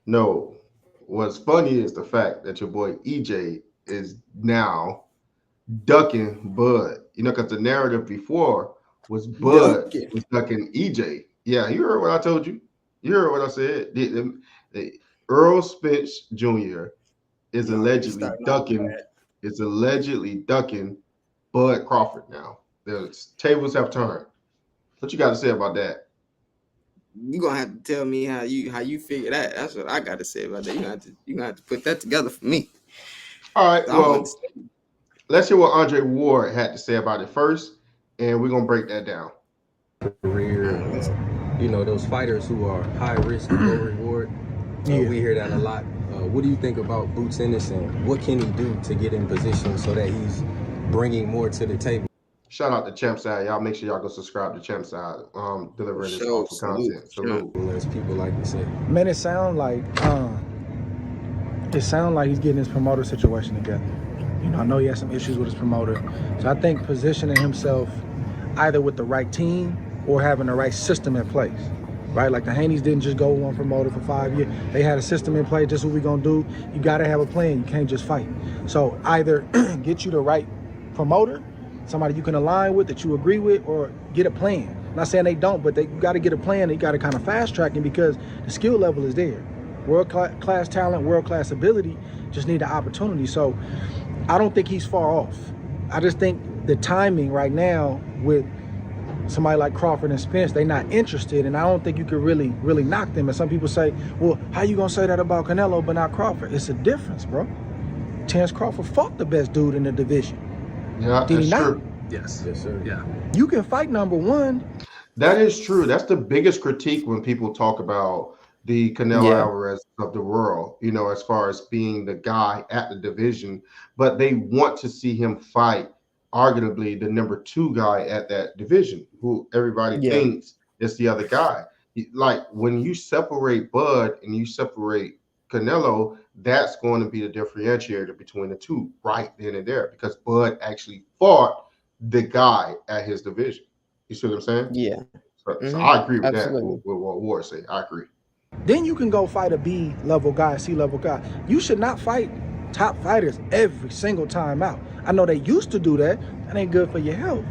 No, what's funny is the fact that your boy EJ is now ducking Bud. Because the narrative before was Bud Ducking. was ducking EJ. Yeah, you heard what I told you. You heard what I said. Earl Spence Jr. is You already allegedly starting off ducking bad. is allegedly ducking Bud Crawford now. The tables have turned. What you got to say about that? You gonna have to tell me how you figure that. That's what I got to say about that. You gonna have to put that together for me. All 'Cause right, I don't well, understand. let's hear what Andre Ward had to say about it first, and we're gonna break that down. Career, Let's those fighters who are high risk, low reward. Yeah. We hear that a lot. What do you think about Boots Ennis, and what can he do to get in position so that he's bringing more to the table? Shout out to Champ Side. Y'all make sure y'all go subscribe to Champ Side. for Delivering this sure awesome salute content. for sure. Salute. As people like to say. Man, it sounds like he's getting his promoter situation together. I know he has some issues with his promoter. So I think positioning himself either with the right team or having the right system in place. Right? Like the Haneys didn't just go one promoter for 5 years. They had a system in place. This is what we're gonna do. You gotta have a plan. You can't just fight. So either get you the right promoter, somebody you can align with that you agree with, or get a plan. I'm not saying they don't, but you gotta get a plan and you gotta kind of fast track it because the skill level is there. World class talent, world class ability, just need the opportunity. So I don't think he's far off. I just think the timing right now with somebody like Crawford and Spence, they're not interested, and I don't think you could really knock them. And some people say, well, how you gonna say that about Canelo but not Crawford? It's a difference, bro. Terrence Crawford fought the best dude in the division. Yeah, Did he that's not? true. Yes. Yes, sir. Yeah. You can fight number one. That is true. That's the biggest critique when people talk about the Canelo Yeah. Alvarez of the world, as far as being the guy at the division, but they want to see him fight arguably the number two guy at that division, who everybody Yeah. thinks is the other guy. Like when you separate Bud and you separate Canelo, that's going to be the differentiator between the two right then and there because Bud actually fought the guy at his division. You see what I'm saying? Yeah. So I agree with that. Absolutely. With what Ward say, I agree. Then you can go fight a B level guy, C level guy. You should not fight top fighters every single time out. I know they used to do that. That ain't good for your health.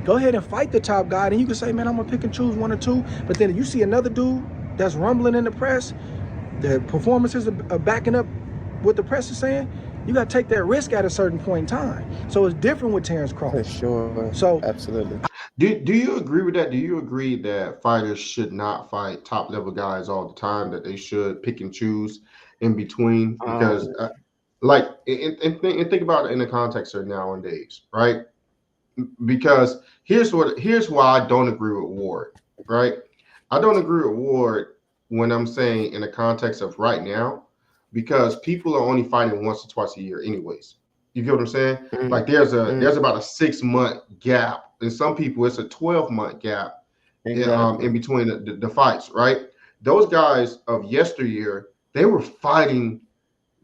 Go ahead and fight the top guy. Then you can say, man, I'm gonna pick and choose one or two. But then if you see another dude that's rumbling in the press, the performances are backing up what the press is saying, you gotta take that risk at a certain point in time. So it's different with Terrence For Crawford. sure. So Absolutely. Do you agree with that? Do you agree that fighters should not fight top level guys all the time? That they should pick and choose in between? Because Um. like and think about it in the context of nowadays, right? Because here's why I don't agree with Ward, right? I don't agree with Ward when I'm saying in the context of right now, because people are only fighting once or twice a year, anyways. You get what I'm saying? Mm, Like there's mm, about a 6 month gap, and some people it's a 12-month gap in exactly. between the fights, right? Those guys of yesteryear, they were fighting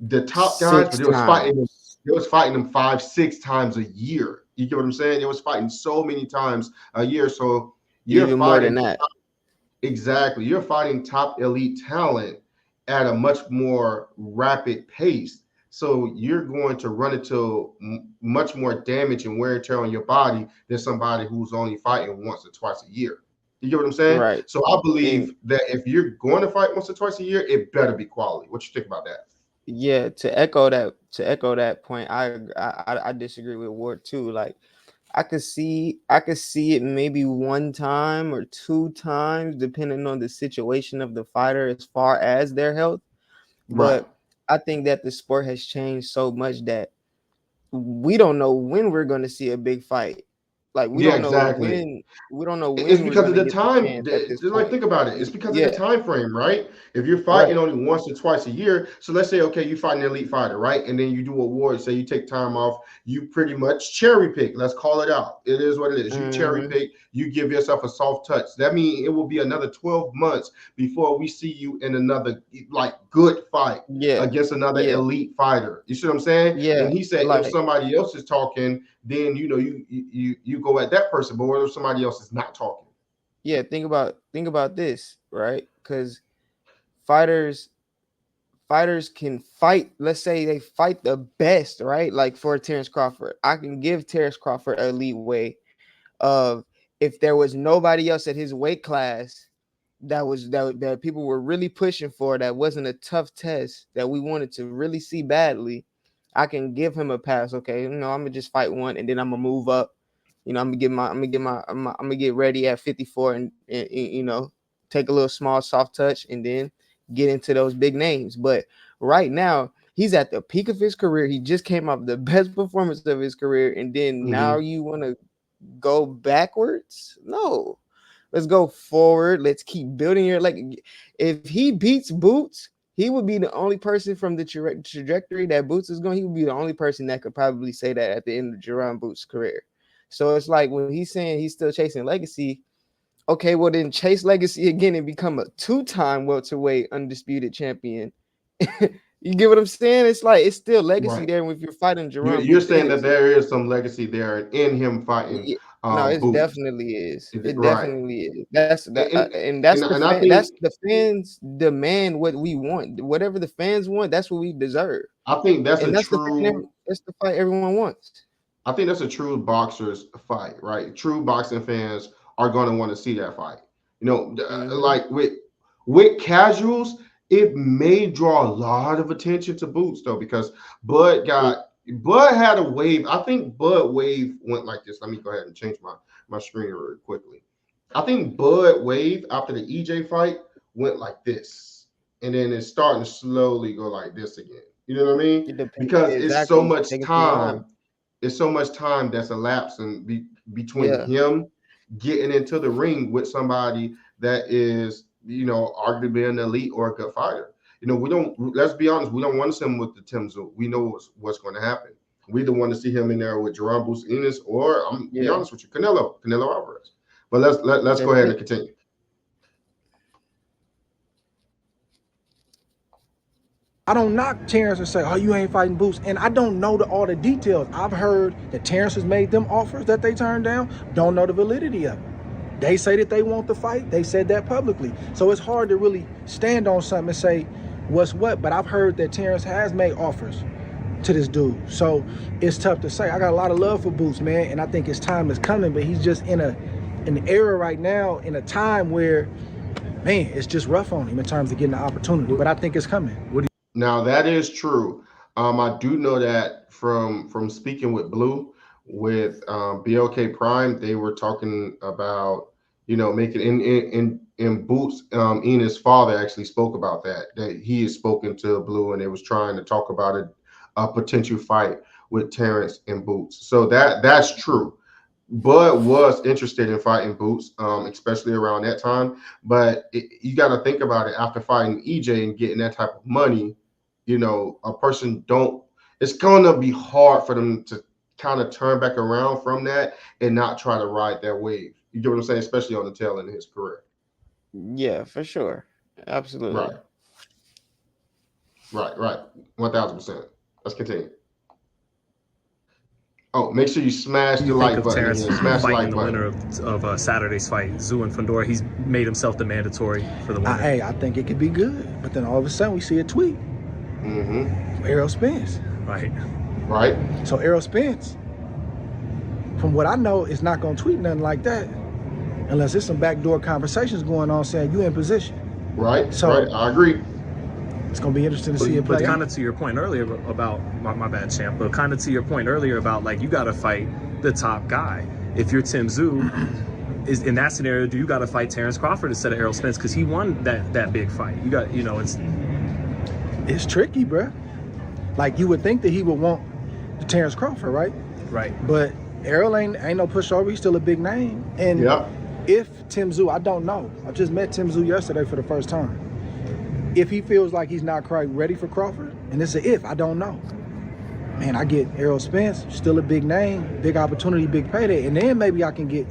the top guys, but Six times. they was fighting them 5, 6 times a year. You get what I'm saying? They was fighting so many times a year. So you're Even more than fighting that. exactly. You're fighting top elite talent at a much more rapid pace. So you're going to run into much more damage and wear and tear on your body than somebody who's only fighting once or twice a year. You get what I'm saying? Right. So I And believe that if you're going to fight once or twice a year, it better be quality. What you think about that? yeah, to echo that point, I disagree with Ward too. Like I could see it maybe one time or two times, depending on the situation of the fighter as far as their health. Right. But I think that the sport has changed so much that we don't know when we're going to see a big fight. Like Yeah, exactly. we don't know It's when we're because going of to the get the time. chance at this Like, point. think about it. It's because of the Yeah, time frame, right? If you're fighting right. only once or twice a year, so let's say, okay, you fight an elite fighter, right? And then you do awards, say you take time off, you pretty much cherry pick. Let's call it out. It is what it is. You cherry Hmm. pick, you give yourself a soft touch. That means it will be another 12 months before we see you in another like good fight Yeah, against another yeah, elite fighter. You see what I'm saying? yeah. And he said if Like, somebody else is talking, then you go at that person. But what if somebody else is not talking? yeah. Think about this, right? Because fighters fighters can fight, let's say they fight the best, right? Like for Terrence Crawford, I can give Terrence Crawford a leeway of if there was nobody else at his weight class that people were really pushing for, that wasn't a tough test that we wanted to really see badly, I can give him a pass. Okay, I'm gonna just fight one and then I'm gonna move up. I'm gonna get ready at 54 and take a little small soft touch and then get into those big names. But right now, he's at the peak of his career. He just came off the best performance of his career, and then now you want to go backwards? No, let's go forward. Let's keep building your, like, if he beats Boots, he would be the only person from the trajectory that Boots is going. He would be the only person that could probably say that at the end of Jerron Boots' career. So it's like when he's saying he's still chasing legacy. Okay, well then chase legacy again and become a 2-time welterweight undisputed champion. You get what I'm saying? It's like it's still legacy there if you're fighting Jerron. You're saying that there is some legacy there in him fighting. No, it Boots. Definitely is. It right. definitely is. That's the fans demand what we want. Whatever the fans want, that's what we deserve. I think that's that's the fight everyone wants. I think that's a true boxer's fight, right? True boxing fans are going to want to see that fight. Like with casuals, it may draw a lot of attention to Boots though, because Bud had a wave. I think Bud wave went like this. Let me go ahead and change my screen really quickly. I think Bud wave after the EJ fight went like this, and then it's starting to slowly go like this again. You know what I mean? Because it's so much time. It's so much time that's elapsing between him getting into the ring with somebody that is, arguably an elite or a good fighter. Let's be honest, we don't want to see him with the Tim Tszyu. We know what's going to happen. We either want to see him in there with Jerron Boots, Ennis, or I'm be honest with you, Canelo Alvarez. But let's go ahead and continue. I don't knock Terrence and say, oh, you ain't fighting Boots. And I don't know all the details. I've heard that Terrence has made them offers that they turned down. Don't know the validity of it. They say that they want the fight. They said that publicly. So it's hard to really stand on something and say what's what. But I've heard that Terrence has made offers to this dude. So it's tough to say. I got a lot of love for Boots, man. And I think his time is coming. But he's just in an era right now, in a time where, man, it's just rough on him in terms of getting the opportunity. But I think it's coming. Now that is true. I do know that from speaking with Blue, with BLK Prime, they were talking about making in Boots. Ennis' father actually spoke about that he has spoken to Blue, and they was trying to talk about a potential fight with Terrence and Boots. So that's true. Bud was interested in fighting Boots, especially around that time. But you got to think about it. After fighting EJ and getting that type of money, a person it's going to be hard for them to kind of turn back around from that and not try to ride that wave. You get what I'm saying? Especially on the tail end of his career. Yeah, for sure. Absolutely. Right. 1000%. Let's continue. Oh, make sure you smash the like button. Terrence smash the like the button. winner of Saturday's fight, Tszyu and Fundora. He's made himself the mandatory for the winner. I think it could be good. But then all of a sudden we see a tweet. Errol Spence. Right. So Errol Spence, from what I know, is not going to tweet nothing like that unless there's some backdoor conversations going on saying you in position. Right. So I agree. It's going to be interesting to see it play. But kind of to your point earlier about my bad, champ. But kind of to your point earlier about, like, you got to fight the top guy. If you're Tim Tszyu, is in that scenario, do you got to fight Terrence Crawford instead of Errol Spence because he won that big fight? You got It's tricky, bro. Like, you would think that he would want the Terrence Crawford, right? Right. But Errol ain't no pushover. He's still a big name. And if Tim Tszyu, I don't know. I just met Tim Tszyu yesterday for the first time. If he feels like he's not quite ready for Crawford, and it's a if, I don't know. Man, I get Errol Spence, still a big name, big opportunity, big payday, and then maybe I can get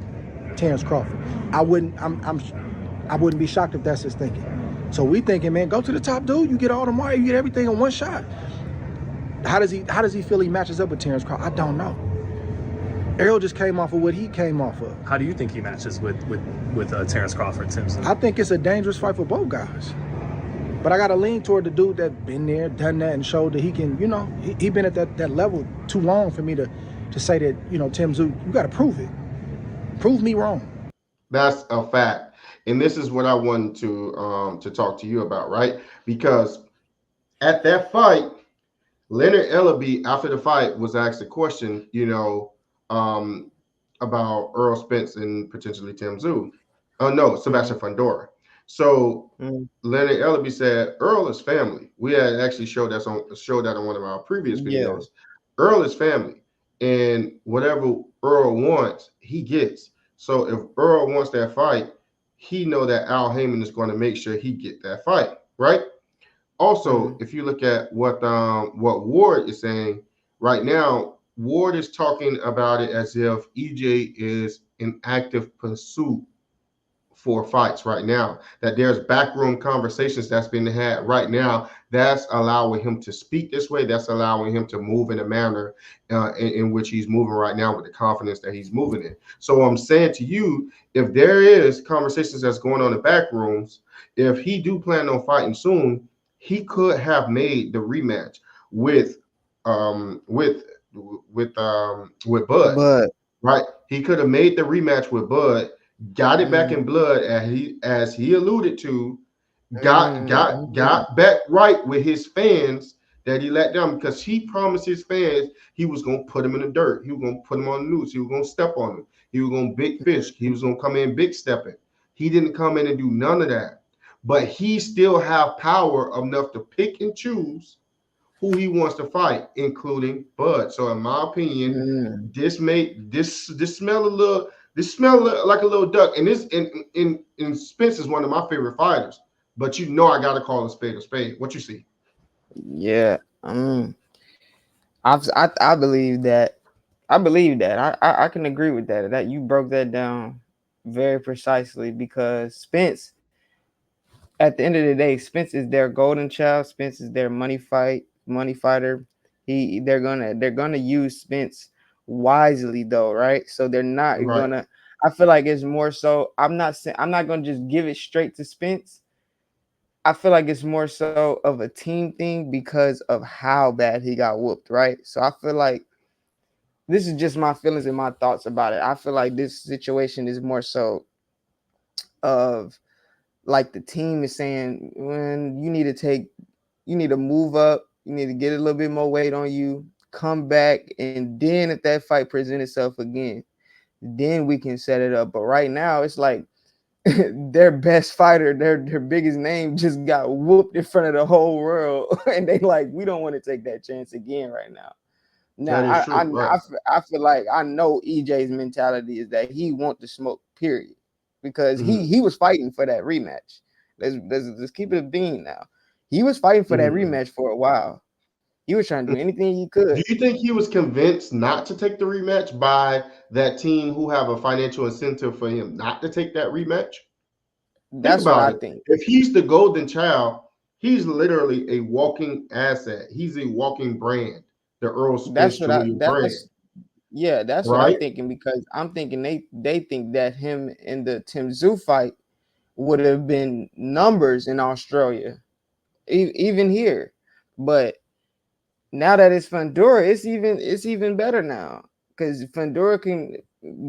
Terrence Crawford. I wouldn't be shocked if that's his thinking. So we thinking, man, go to the top dude. You get all the money, you get everything in one shot. How does he feel he matches up with Terrence Crawford? I don't know. Errol just came off of what he came off of. How do you think he matches with Terrence Crawford, Tim Tszyu? I think it's a dangerous fight for both guys. But I got to lean toward the dude that been there, done that, and showed that he can, you know, he been at that level too long for me to say that, you know, Tim Tszyu, you got to prove it. Prove me wrong. That's a fact. And this is what I wanted to talk to you about, right? Because at that fight, Leonard Ellaby, after the fight, was asked a question, you know, about Errol Spence and potentially Tim Tszyu. Oh no, Sebastian Fundora. So Leonard Ellaby said, Earl is family. We had actually showed that on one of our previous videos. Earl is family. And whatever Earl wants, he gets. So if Earl wants that fight, he know that Al Heyman is going to make sure he get that fight, right? Also, if you look at what Ward is saying right now, Ward is talking about it as if EJ is in active pursuit for fights right now, that there's backroom conversations that's been had right now that's allowing him to speak this way, that's allowing him to move in a manner in which he's moving right now with the confidence that he's moving in. So I'm saying to you, if there is conversations that's going on in back rooms, if he do plan on fighting soon, he could have made the rematch with Bud, right? He could have made the rematch with Bud, got it back in blood, as he alluded to, got back right with his fans that he let down, because he promised his fans he was gonna put him in the dirt, he was gonna put him on the loose, he was gonna step on him, he was gonna big fish, he was gonna come in big stepping. He didn't come in and do none of that, but he still have power enough to pick and choose who he wants to fight, including Bud. So in my opinion, this smell like a little duck. And this in Spence is one of my favorite fighters. But you know I gotta call a spade a spade. What you see? Yeah. I believe that. I can agree with that. That you broke that down very precisely, because Spence, at the end of the day, Spence is their golden child. Spence is their money fighter. They're gonna use Spence wisely though, right? So they're not gonna. I feel like it's more so. I'm not gonna just give it straight to Spence. I feel like it's more so of a team thing because of how bad he got whooped, right? So I feel like this is just my feelings and my thoughts about it. I feel like this situation is more so of, like, the team is saying, when you need to move up, you need to get a little bit more weight on you, come back, and then if that fight presents itself again, then we can set it up. But right now, it's like their best fighter, their biggest name, just got whooped in front of the whole world, and they like, we don't want to take that chance again right now. Now, I feel like I know EJ's mentality is that he wants to smoke, period, because he was fighting for that rematch. Let's keep it a bean now. He was fighting for that rematch for a while. He was trying to do anything he could. Do you think he was convinced not to take the rematch by that team who have a financial incentive for him not to take that rematch? That's what I think. If he's the golden child, he's literally a walking asset. He's a walking brand. The Errol Spence brand. Yeah, that's what I'm thinking, because I'm thinking they think that him in the Tim Tszyu fight would have been numbers in Australia, even here. But now that it's Fundora, it's even better now, because Fundora can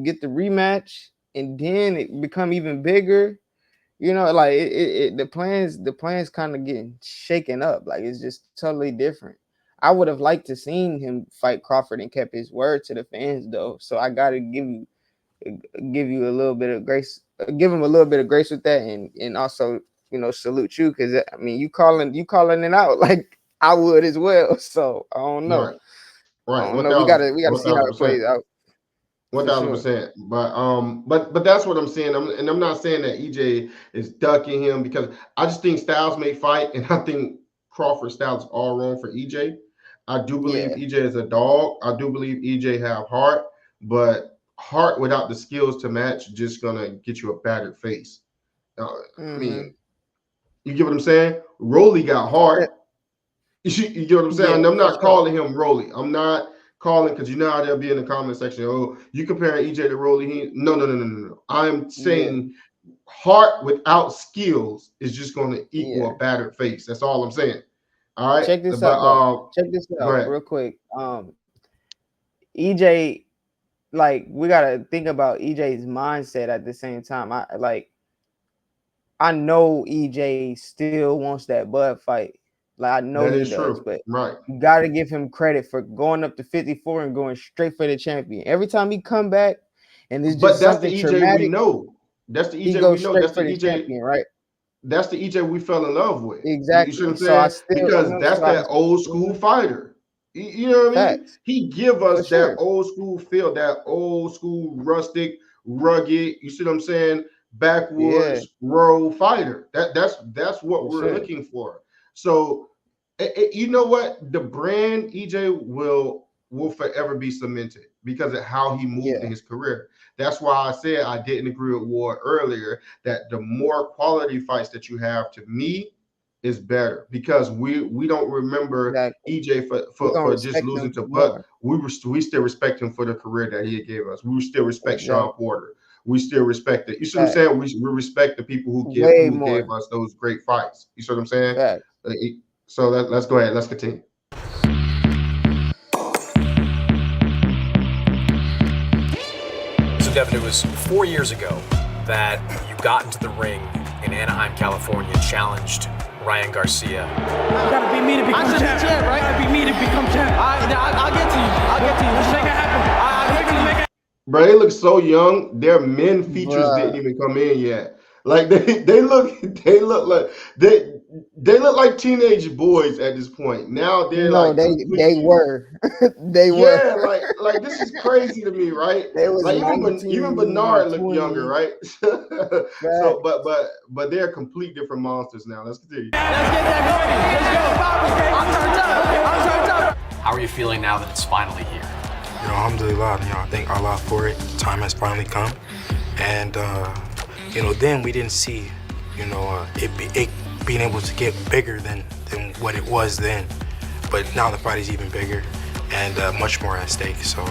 get the rematch and then it become even bigger. You know, like the plans kind of getting shaken up. Like, it's just totally different. I would have liked to seen him fight Crawford and kept his word to the fans though. So I gotta give you a little bit of grace, give him a little bit of grace with that, and also, you know, salute you, because I mean, you calling it out like I would as well. So I don't know. Right. I don't know. We gotta see how it plays out. 1,000%. But that's what I'm saying. I'm not saying that EJ is ducking him, because I just think styles may fight, and I think Crawford styles all wrong for EJ. I do believe EJ is a dog. I do believe EJ have heart, but heart without the skills to match just gonna get you a battered face. I mean, you get what I'm saying? Rolly got heart. You get what I'm saying? I'm not calling him Rolly. I'm not calling, because you know how they'll be in the comment section. Oh, you comparing EJ to Rolly? No. I'm saying heart without skills is just going to equal Yeah. a battered face. That's all I'm saying. All right. Check this But out, though. Check this go out ahead. real quick. EJ, like we gotta think about EJ's mindset at the same time. I know EJ still wants that Bud fight. Like I know That he is does, true. but Right. you gotta give him credit for going up to 54 and going straight for the champion. Every time he come back and it's But just that's the something EJ we traumatic, know. That's the he EJ we goes know. straight That's the for the EJ. champion, right? That's the EJ we fell in love with. You see what Exactly. I'm So I saying? still, Because that's that old school fighter. You know what I mean? facts He give for us that sure. old school feel, that old school rustic, rugged. You see what I'm saying? Yeah, Backwoods rural fighter. That's what for we're sure. looking for. So you know what? The brand EJ will forever be cemented because of how he moved Yeah, in his career. That's why I said I didn't agree with Ward earlier, that the more quality fights that you have, to me, is better, because we don't remember exactly. EJ We're gonna for just respect losing them to Buck. more. We still respect him for the career that he gave us. We still respect Sean Exactly. Porter. We still respect it. You see what I'm Facts. saying? We respect the people who Way gave more. us those great fights. You see what I'm saying? Facts. So let's go ahead. Let's continue. So, Devin, it was 4 years ago that you got into the ring in Anaheim, California, and challenged Ryan Garcia. Gotta be me to become champ, right? Gotta be me to become champ. I'll get to you. I'll get to you. Let's make it happen. I'll make it. Bro, they look so young. Their men features didn't Bruh. even come in yet. Like they look like they look like teenage boys at this point. Now they're No, like they completely, were. They yeah, were. like this is crazy to me, right? They was Like even 19, Bernard looked younger, 20. right? So Facts. but they're complete different monsters now. Let's continue. Let's get that going. Let's go. I'm turned up. I'm turned up. How are you feeling now that it's finally here? You know, alhamdulillah, I thank Allah for it. The time has finally come. And, then we didn't see, it being able to get bigger than what it was then. But now the fight is even bigger and much more at stake. So,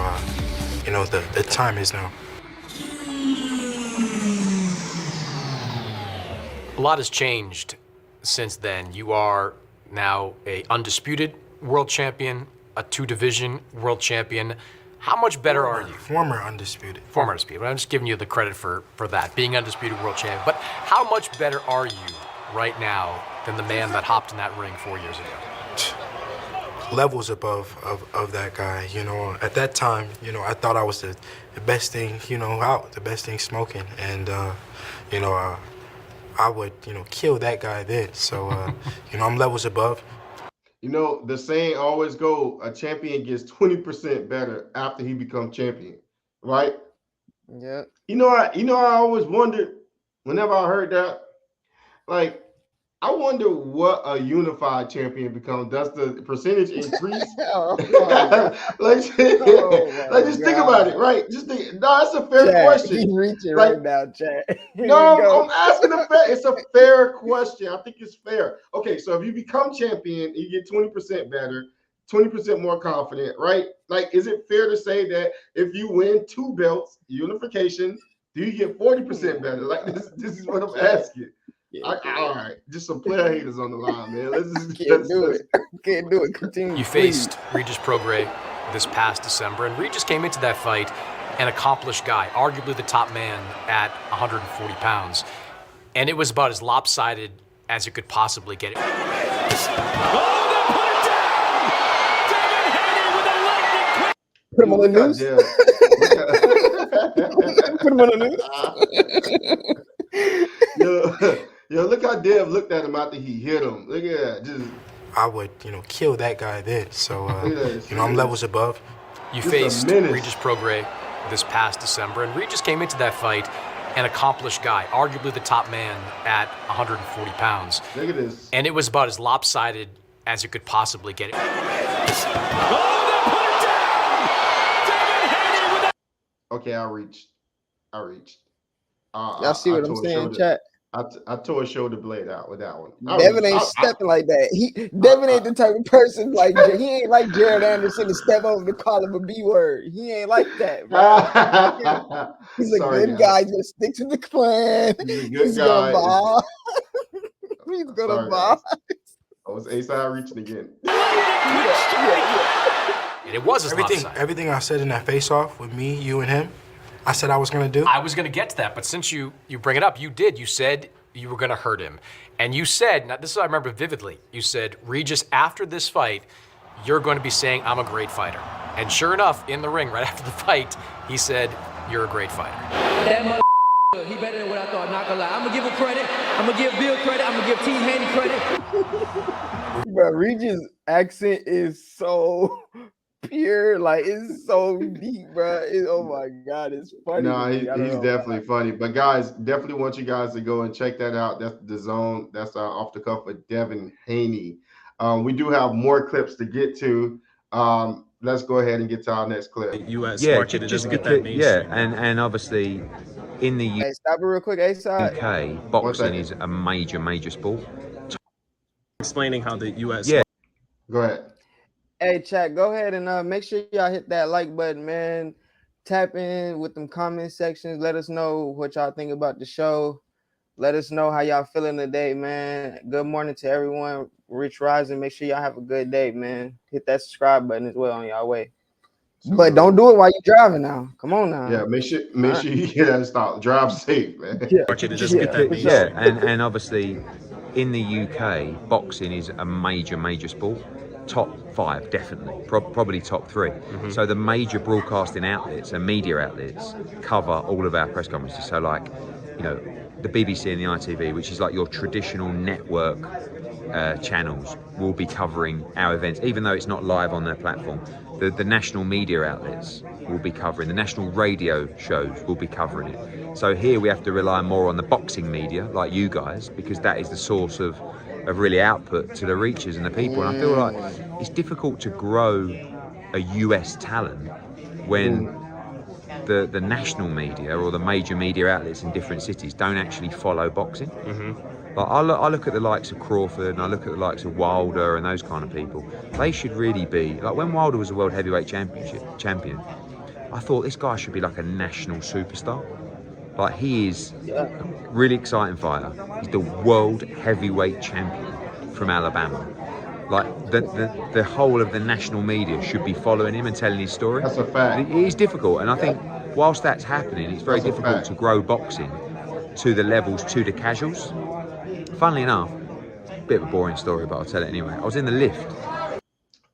the time is now. A lot has changed since then. You are now a undisputed world champion, a 2-division world champion. How much better are you? Former undisputed. Former undisputed. I'm just giving you the credit for that, being undisputed world champion. But how much better are you right now than the man that hopped in that ring 4 years ago? Levels above of that guy. At that time, I thought I was the best thing, out, the best thing smoking. And, I would, kill that guy then. So, I'm levels above. The saying always go, a champion gets 20% better after he becomes champion, right? Yeah. I always wondered whenever I heard that, like, I wonder what a unified champion becomes. Does the percentage increase? Oh my God. Just think about it, right? Just think. No, that's a fair Chad, question. he's reaching Like, right now, Chad. Here no, we go. I'm asking it's a fair question. I think it's fair. Okay, so if you become champion, you get 20% better, 20% more confident, right? Like, is it fair to say that if you win 2 belts, unification, do you get 40% better? Like, this is what I'm asking. All right, just some player haters on the line, man. Can't do it. Continue. You faced Regis Prograis this past December, and Regis came into that fight an accomplished guy, arguably the top man at 140 pounds. And it was about as lopsided as you could possibly get it. Put him on the news. Put him on the news. Yo, look how Dev looked at him after he hit him. Look at that. I would, kill that guy then. So, I'm levels above. You faced Regis Prograis this past December, and Regis came into that fight an accomplished guy, arguably the top man at 140 pounds. Look at this. And it was about as lopsided as you could possibly get it. Okay, I reached. Y'all see what I'm saying, chat? I tore a shoulder blade out with that one. Devin ain't stepping like that. Devin ain't the type of person like he ain't like Jared Anderson to step over to call him a B word. He ain't like that, bro. He's a good guy. Just stick to the plan. He's a good He's guy. gonna ball. He's gonna ball. I was A-side reaching again. And it was his everything I said in that face-off with me, you, and him, I said I was gonna do. I was gonna get to that, but since you bring it up, you did. You said you were gonna hurt him, and you said, now this is what I remember vividly. You said, Regis, after this fight, you're going to be saying I'm a great fighter. And sure enough, in the ring right after the fight, he said, you're a great fighter. That he better than what I thought, not gonna lie. I'm gonna give him credit. I'm gonna give Bill credit. I'm gonna give Team Haney credit. Bro, Regis' accent is so pure, like it's so deep, bro. Oh my god, it's funny. No, he's definitely funny. But guys, definitely want you guys to go and check that out. That's the zone. That's off the cuff with Devin Haney. We do have more clips to get to. Let's go ahead and get to our next clip. U.S. market just get that mainstream. Yeah, and obviously in the Hey, stop it real quick, A-side. UK, boxing is a major sport. Explaining how the U.S. Yeah. Go ahead. Hey, chat, go ahead and make sure y'all hit that like button, man. Tap in with them comment sections. Let us know what y'all think about the show. Let us know how y'all feeling today, man. Good morning to everyone. Rich Rising. Make sure y'all have a good day, man. Hit that subscribe button as well on y'all way. But don't do it while you're driving now. Come on now. Yeah, make sure you get that stop. Drive safe, man. And obviously in the UK, boxing is a major sport. Top 5, definitely, probably top 3. Mm-hmm. So the major broadcasting outlets and media outlets cover all of our press conferences. So like, you know, the BBC and the ITV, which is like your traditional network channels, will be covering our events, even though it's not live on their platform. The national media outlets will be covering, the national radio shows will be covering it. So here we have to rely more on the boxing media, like you guys, because that is the source of really output to the reachers and the people. And I feel like it's difficult to grow a US talent when the national media or the major media outlets in different cities don't actually follow boxing. Mm-hmm. Like I look at the likes of Crawford and I look at the likes of Wilder and those kind of people. They should really be, like when Wilder was a world heavyweight champion, I thought this guy should be like a national superstar. Like he is a really exciting fighter. He's the world heavyweight champion from Alabama. Like the whole of the national media should be following him and telling his story. That's a fact. It is difficult, and I think whilst that's happening, it's very difficult to grow boxing to the levels to the casuals. Funnily enough, bit of a boring story, but I'll tell it anyway. I was in the lift.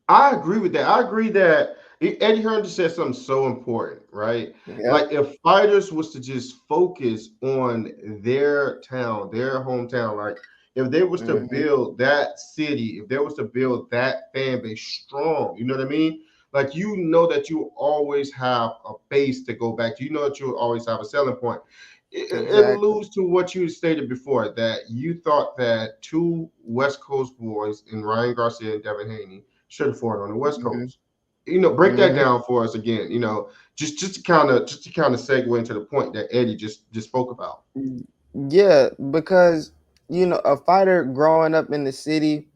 I agree with that. I agree that Eddie Hearn just said something so important, right? Yeah. Like if fighters was to just focus on their town, their hometown, like if they was to build that city, if they was to build that fan base strong, you know what I mean? Like, you know that you always have a base to go back to. You know that you'll always have a selling point. It alludes to what you stated before, that you thought that 2 West Coast boys in Ryan Garcia and Devin Haney should have fought on the West Coast. You know, break that down for us again. You know, just to kind of segue into the point that Eddie just spoke about. Yeah, because you know, a fighter growing up in the city,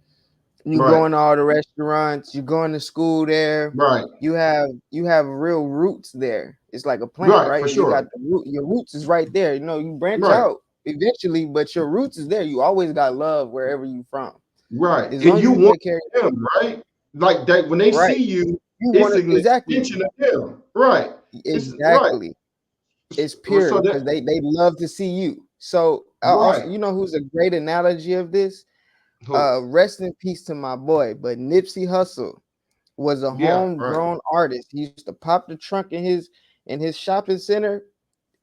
you going to all the restaurants, you going to school there, right? You have real roots there. It's like a plant, right? For sure. You got the root, your roots is right there. You know, you branch out eventually, but your roots is there. You always got love wherever you from, right? And you want them, right? Like that when they see you, it's an extension of them, right? Exactly. It's pure because they love to see you. So also, you know who's a great analogy of this? Rest in peace to my boy, but Nipsey Hussle was a homegrown artist. He used to pop the trunk in his shopping center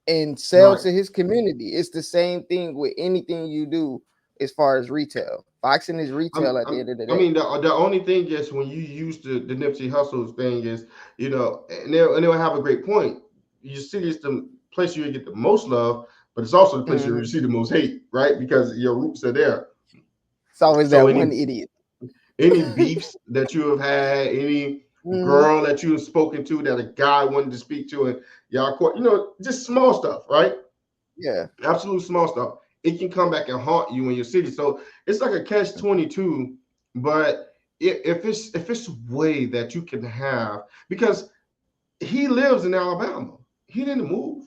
and sell to his community. It's the same thing with anything you do as far as retail. Boxing is retail at the end of the day. I mean, the only thing is when you use the Nipsey Hussle thing is, you know, and they'll have a great point. You see, it's the place you get the most love, but it's also the place you see the most hate, right? Because your roots are there. It's always that one idiot. Any beefs that you have had, any girl that you have spoken to that a guy wanted to speak to, and y'all, you know, just small stuff, right? Yeah, absolute small stuff. it can come back and haunt you in your city. So it's like a catch-22. But if it's a way that you can have, because he lives in Alabama, he didn't move.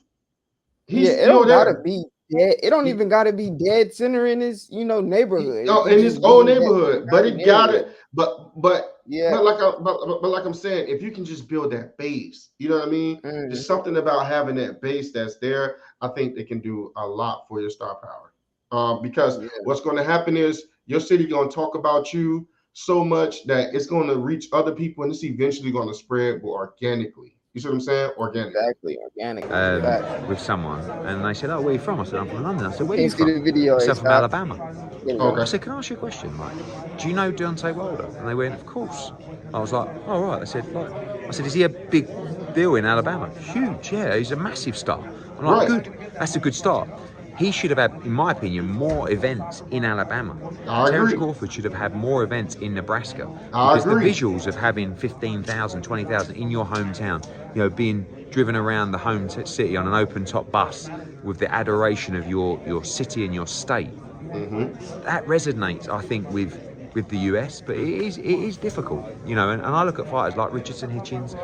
He's it still don't gotta there. be dead. It don't He, even gotta be dead center in his neighborhood. It oh, could in his just own be that neighborhood, but surrounding it got area. it. But Yeah. like I'm saying, if you can just build that base, you know what I mean? There's something about having that base that's there. I think they can do a lot for your star power. Because what's going to happen is your city going to talk about you so much that it's going to reach other people, and it's eventually going to spread organically. You see what I'm saying? Organically. Exactly, organically. With someone, and they said, "Oh, where are you from?" I said, "I'm from London." I said, "Where are Can you you see from?" the video? I said, "I'm from Alabama." There we Okay. go. I said, "Can I ask you a question? Like, do you know Deontay Wilder?" And they went, "Of course." I was like, "Oh, right." I said, "Is he a big deal in Alabama?" "Huge, yeah. He's a massive star." I'm like, Right. "Good. That's a good start." He should have had, in my opinion, more events in Alabama. I Terence agree. Crawford should have had more events in Nebraska. I Because the agree. visuals of having 15,000, 20,000 in your hometown, being driven around the home city on an open top bus with the adoration of your city and your state, that resonates, I think, with the US, but it is difficult, and I look at fighters like Richardson, Hitchens,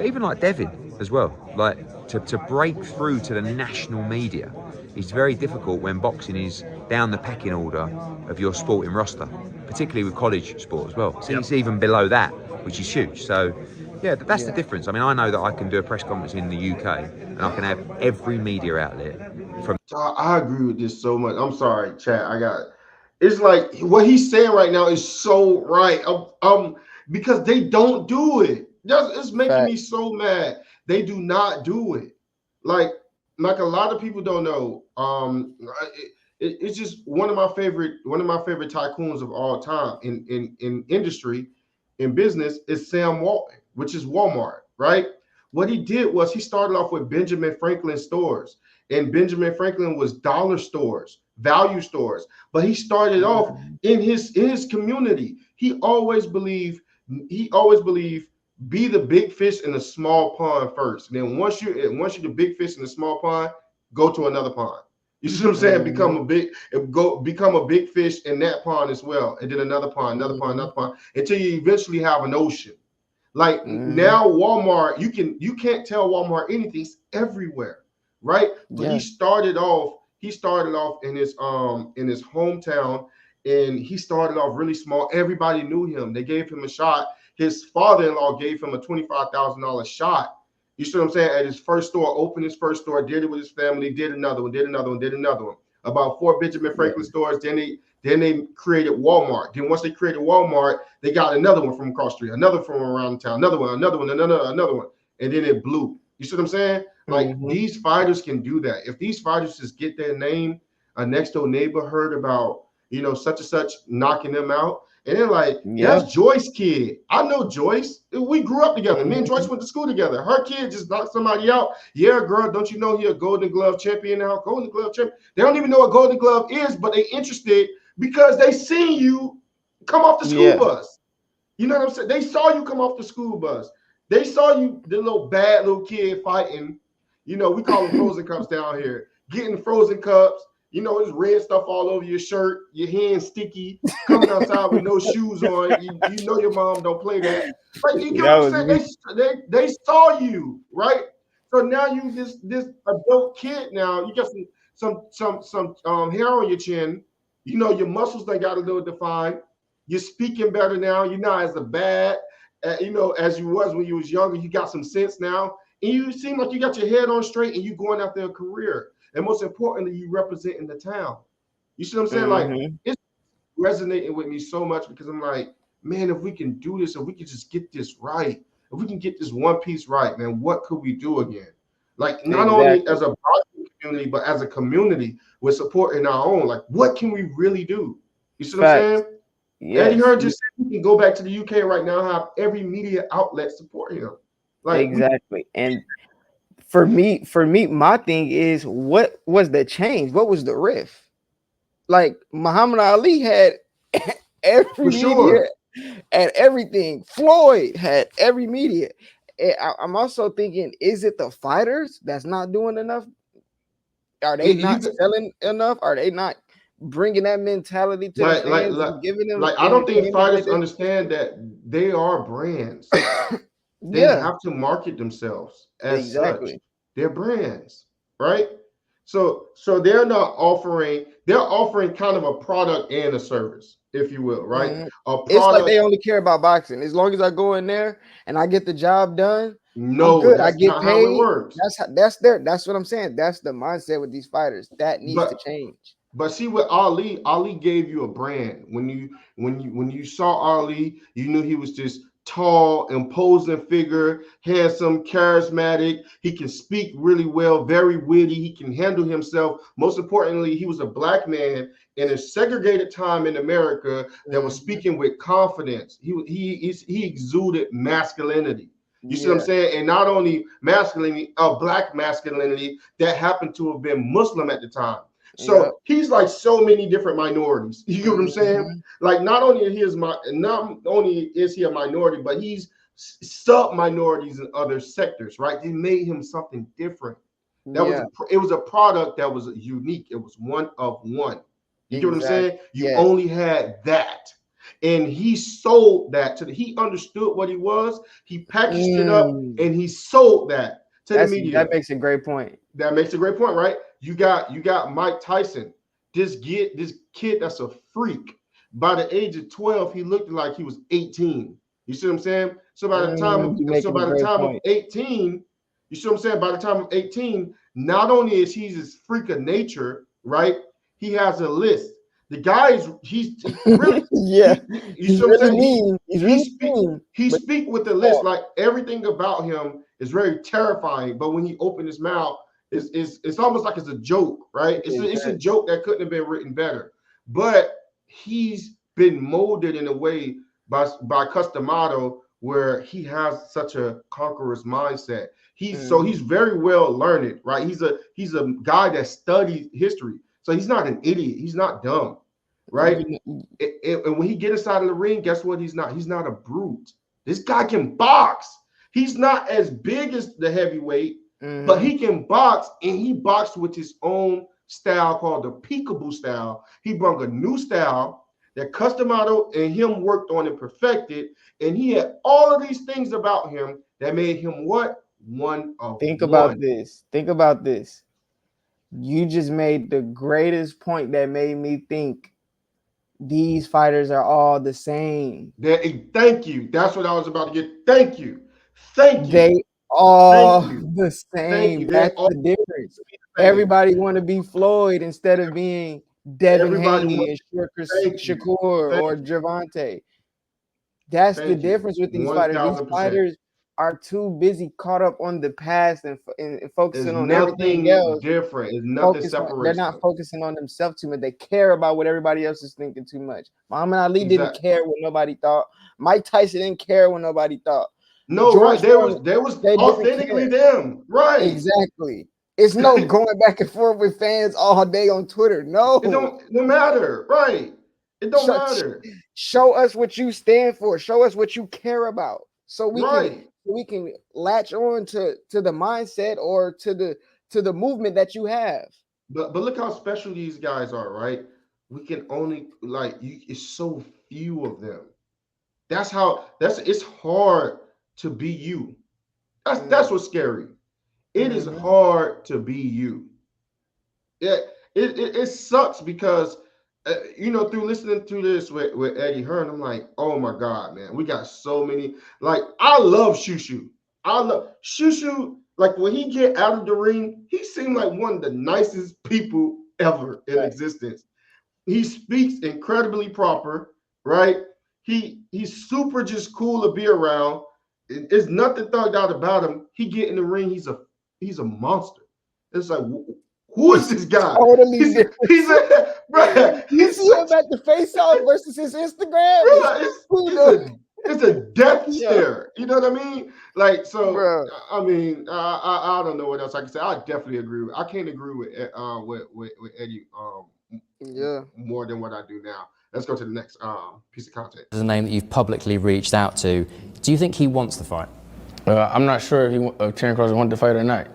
even like Devin as well, like to break through to the national media is very difficult when boxing is down the pecking order of your sporting roster, particularly with college sport as well. So it's even below that, which is huge. So yeah, that's the difference. I mean, I know that I can do a press conference in the UK and I can have every media outlet from. I agree with this so much. I'm sorry, chat. It's like what he's saying right now is so right. Because they don't do it. It's making me so mad. They do not do it. Like a lot of people don't know. It's just one of my favorite tycoons of all time in industry, in business, is Sam Walton, which is Walmart, right? What he did was he started off with Benjamin Franklin stores, and Benjamin Franklin was dollar stores, value stores. But he started off in his community. He always believed be the big fish in the small pond first. And then once you're the big fish in the small pond, go to another pond. You see what I'm saying? Become a big fish in that pond as well, and then another pond, another pond, another pond, until you eventually have an ocean. Like now, Walmart, you can't tell Walmart anything. It's everywhere, right? But he started off in his hometown, and he started off really small. Everybody knew him. They gave him a shot. His father-in-law gave him a $25,000 shot. You see what I'm saying? At his first store, opened his first store, did it with his family, did another one, did another one, did another one. About 4 Benjamin Franklin stores. Then they created Walmart. Then once they created Walmart, they got another one from across the street, another from around town, another one, another one, another one. And then it blew. You see what I'm saying? Like these fighters can do that. If these fighters just get their name, a next door neighbor heard about, such and such knocking them out. And they're like, that's Joyce kid. I know Joyce. We grew up together. Me and Joyce went to school together. Her kid just knocked somebody out. Yeah, girl, don't you know he a Golden Glove champion now? Golden Glove champion. They don't even know what Golden Glove is, but they interested because they seen you come off the school bus. You know what I'm saying? They saw you come off the school bus. They saw you, the bad little kid fighting. We call them frozen cups down here. Getting frozen cups. There's red stuff all over your shirt, your hands sticky, coming outside with no shoes on. You know your mom don't play that. Like, you get what I'm saying? They saw you, right? So now you this adult kid now. You got some hair on your chin. Your muscles they got a little defined. You're speaking better now. You're not as bad, as you was when you was younger. You got some sense now, and you seem like you got your head on straight, and you going after a career. And most importantly, you representing the town. You see what I'm saying? Like, it's resonating with me so much because I'm like, man, if we can do this, if we can just get this right, if we can get this one piece right, man, what could we do again? Like, not only as a boxing community, but as a community with support in our own. Like, what can we really do? You see what I'm saying? Yes. Eddie Hearn just said he can go back to the UK right now and have every media outlet support him. Like, and for me, my thing is, what was the change? What was the rift? Like Muhammad Ali had every media and everything. Floyd had every media. I'm also thinking, is it the fighters that's not doing enough? Are they not selling enough? Are they not bringing that mentality to the fans and giving them? I don't think fighters understand that they are brands. They have to market themselves as such. They're brands, right? So they're not offering. They're offering kind of a product and a service, if you will, right? Mm-hmm. It's like they only care about boxing. As long as I go in there and I get the job done, no, I'm good. that's I get not paid. how it works. That's what I'm saying. That's the mindset with these fighters. That needs to change. But see, with Ali gave you a brand. When you saw Ali, you knew he was this tall, imposing figure, handsome, charismatic. He can speak really well, very witty. He can handle himself. Most importantly, he was a black man in a segregated time in America that was speaking with confidence. He exuded masculinity. You see what I'm saying? And not only masculinity, black masculinity that happened to have been Muslim at the time. So he's like so many different minorities. You get what I'm saying? Like not only is he a minority, but he's sub minorities in other sectors, right? They made him something different. It was a product that was unique. It was one of one. You get what I'm saying? You only had that. And he sold that he understood what he was. He packaged it up and he sold that to the media. That makes a great point. That makes a great point, right? You got Mike Tyson, this kid that's a freak. By the age of 12, he looked like he was 18. You see what I'm saying? So by the time of 18, you see what I'm saying? By the time of 18, not only is he this freak of nature, right? He has a list. The guy he's really you see what I'm saying? He speak with the list, like everything about him is very terrifying. But when he opened his mouth, it's almost like it's a joke, right? It's a joke that couldn't have been written better. But he's been molded in a way by Customato where he has such a conqueror's mindset. So he's very well learned, right? He's a guy that studies history. So he's not an idiot. He's not dumb, right? And when he gets inside of the ring, guess what? He's not a brute. This guy can box. He's not as big as the heavyweight, but he can box, and he boxed with his own style called the peekaboo style. He brought a new style that Customato and him worked on and perfected, and he had all of these things about him that made him what? One of Think one. about this. You just made the greatest point that made me think these fighters are all the same. Thank you. That's what I was about to get. Thank you. They all the same. That's the difference. Everybody want to be Floyd instead of being Devin Haney and Shakur or Gervonta. That's the difference with these fighters. These fighters are too busy caught up on the past and focusing on everything else. Different. It's nothing separates. They're not focusing on themselves too much. They care about what everybody else is thinking too much. Muhammad Ali didn't care what nobody thought. Mike Tyson didn't care what nobody thought. No, George right. They was authentically them. Right. Exactly. It's no going back and forth with fans all day on Twitter. No. It don't matter. Right. It don't matter. Show us what you stand for. Show us what you care about. So we can latch on to the mindset or to the movement that you have. But look how special these guys are, right? We can only it's so few of them. It's hard to be you. That's what's scary. It is hard to be you. It sucks because through listening to this with Eddie Hearn, I'm like, oh my God, man, we got so many. Like, I love Shushu. I love Shushu. Like, when he get out of the ring, he seemed like one of the nicest people ever in existence. He speaks incredibly proper, right? He's super just cool to be around. There's nothing thugged out about him. He get in the ring, he's a monster. It's like, who is this guy? Totally different. You see him at the face-off versus his Instagram. It's a death stare. You know what I mean? Like, so. Bro. I mean, I don't know what else I can say. I definitely agree with. I can't agree with Eddie more than what I do now. Let's go to the next piece of content. There's a name that you've publicly reached out to. Do you think he wants the fight? I'm not sure if Terence Crawford wants the fight or not.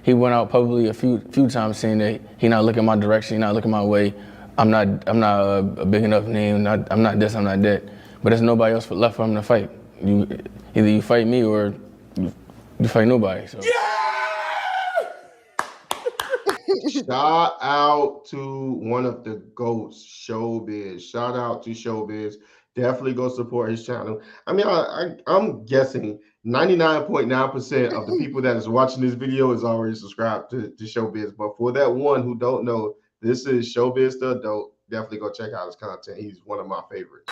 he went out publicly a few times saying that he not looking my direction, he not looking my way. I'm not a big enough name. I'm not this. I'm not that. But there's nobody else left for him to fight. Either you fight me or you fight nobody. So. Shout out to one of the GOATs, Showbiz. Shout out to Showbiz. Definitely go support his channel. I mean, I'm guessing 99.9% of the people that is watching this video is already subscribed to Showbiz. But for that one who don't know, this is Showbiz the Adult. Definitely go check out his content. He's one of my favorites.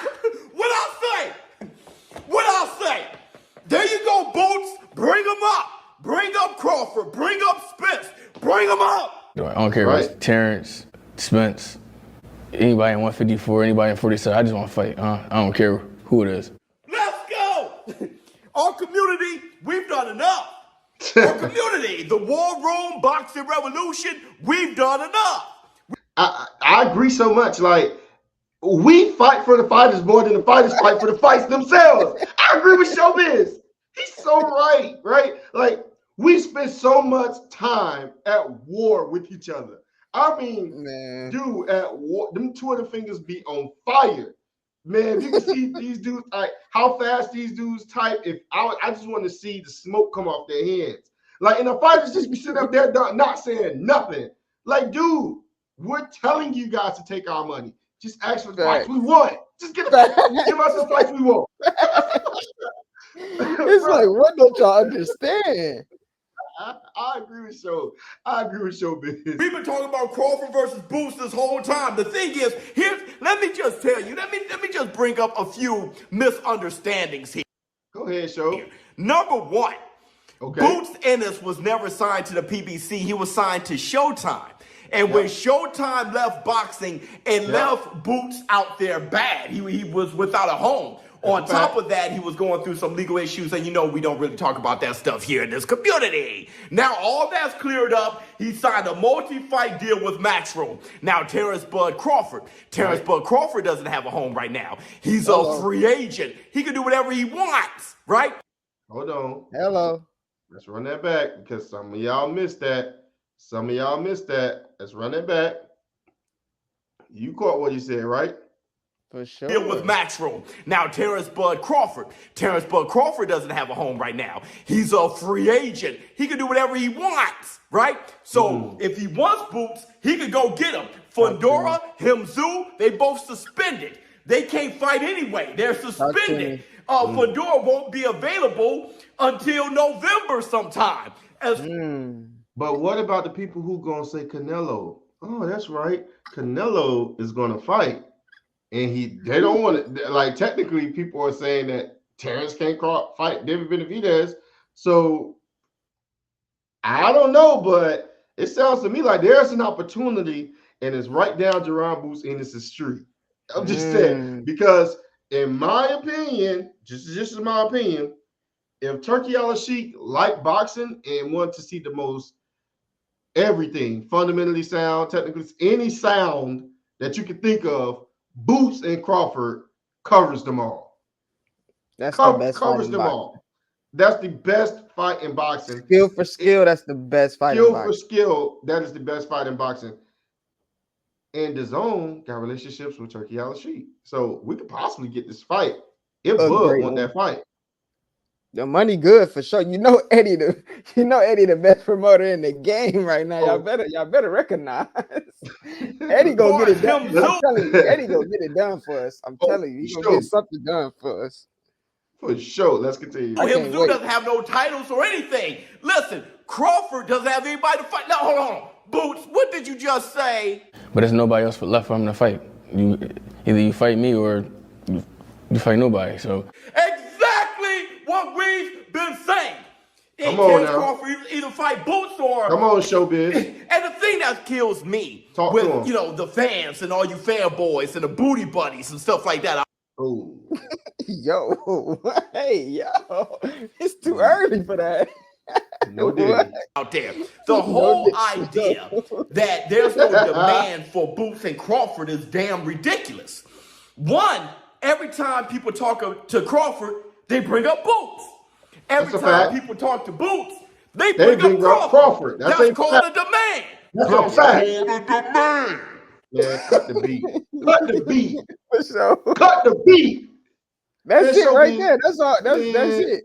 What I say? There you go, Boots. Bring him up. Bring up Crawford. Bring up Spence. Bring him up. I don't care if it's Terrence, Spence, anybody in 154, anybody in 47. I just want to fight. I don't care who it is. Let's go. Our community, we've done enough. Our community, the War Room Boxing Revolution, we've done enough. I agree so much. Like, we fight for the fighters more than the fighters fight for the fights themselves. I agree with Showbiz. He's so right? Like, we spend so much time at war with each other. I mean, dude, at war, them Twitter fingers be on fire. Man, you can see these dudes, like how fast these dudes type. I just want to see the smoke come off their hands. Like, and the fighters just be sitting up there not saying nothing. Like, dude, we're telling you guys to take our money. Just ask for the fights we want. Just give us the fights we want. It's like, what don't y'all understand? I agree with Showbiz. We've been talking about Crawford versus Boots this whole time. The thing is, let me just tell you, let me just bring up a few misunderstandings here. Go ahead, Show. Number one, okay. Boots Ennis was never signed to the PBC. He was signed to Showtime. And when Showtime left boxing, it left Boots out there bad. He was without a home. On top of that, he was going through some legal issues, and we don't really talk about that stuff here in this community. Now, all that's cleared up. He signed a multi-fight deal with Matchroom. Now, Terrence Bud Crawford doesn't have a home right now. He's a free agent. He can do whatever he wants, right? Hold on. Hello. Let's run that back because some of y'all missed that. Let's run it back. You caught what he said, right? For sure. Deal with Matchroom. Now, Terrence Bud Crawford doesn't have a home right now. He's a free agent. He can do whatever he wants, right? So if he wants Boots, he could go get him. Fundora, Himzu, they both suspended. They can't fight anyway. They're suspended. Fundora won't be available until November sometime. But what about the people who gonna say Canelo? Oh, that's right. Canelo is gonna fight. And they don't want to, like, technically people are saying that Terrence can't fight David Benavidez. So I don't know, but it sounds to me like there's an opportunity and it's right down Jerron Boots Ennis' street. I'm just saying, because in my opinion, just in my opinion, if Turkey Al-Sheikh liked boxing and wanted to see the most everything, fundamentally sound, technically, any sound that you can think of, Boots and Crawford covers them all. That's the best covers them all. That's the best fight in boxing. Skill for skill, that's the best fight in boxing. Skill for skill, that is the best fight in boxing. And DAZN got relationships with Turkey Al-Sheikh. So we could possibly get this fight if Bud want that fight. The money good for sure. Eddie the best promoter in the game right now. Y'all better recognize. Eddie gonna get it done. I'm telling you, Eddie gonna get it done for us. I'm telling you, he's gonna get something done for us. For sure. Let's continue. Himzu doesn't have no titles or anything. Listen, Crawford doesn't have anybody to fight. Now hold on. Boots, what did you just say? But there's nobody else left for him to fight. Either you fight me or you fight nobody. So exactly what we've been saying. Come on now. Crawford either fight Boots or come on, Showbiz. And the thing that kills me with the fans and all you fanboys and the booty buddies and stuff like that. Oh, it's too early for that. No dig. Out there, the whole idea that there's no demand for Boots and Crawford is damn ridiculous. One, every time people talk to Crawford, they bring up Boots. Every time people talk to Boots, They They bring up bring up Crawford. Crawford. That's That's a called fact. a demand. That's a fact. Man, cut the beat. Cut the beat. For sure. Cut the beat. That's Man, it right Showbiz, there. That's all. That's man, it.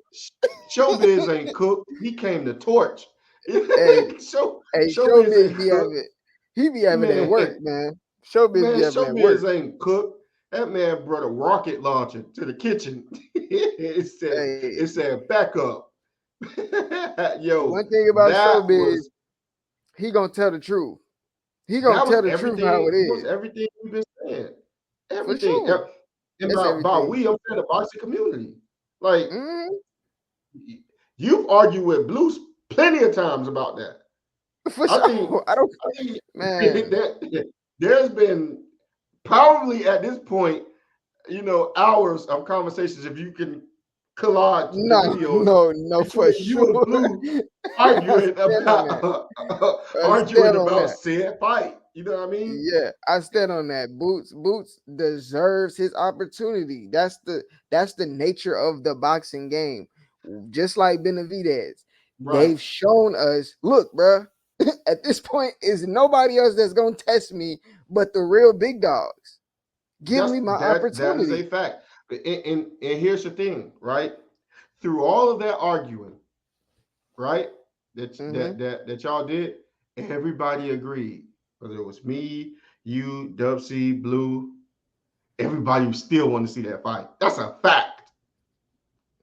Showbiz ain't cooked. He came to torch. Hey, Showbiz Showbiz ain't be cooked. having. He be having that Man, work, man. Showbiz man, be having that work. Showbiz ain't cooked. That man brought a rocket launcher to the kitchen. it said back up. Yo, One thing about that Showbiz, was he gonna tell the truth. He gonna that was tell the truth how everything. it It was is. everything we've been saying. For Everything. sure. And That's by everything. we, I'm saying the boxing community. Like Mhm. you've argued with Blues plenty of times about that. For I sure. think, I don't, I think man. that there's been probably at this point, hours of conversations if you can collage the videos No, for between you and sure. Blue I stand on that. I stand arguing on about that. said fight. You know what I mean? Yeah, I stand on that. Boots deserves his opportunity. That's the nature of the boxing game. Just like Benavidez, Right. they've shown us. Look, bruh, at this point, is nobody else that's gonna test me but the real big dogs. Give me my opportunity. That is a fact. And here's the thing, right? Through all of that arguing, right? That y'all did, everybody agreed. Whether it was me, you, Dub C, Blue, everybody still want to see that fight. That's a fact.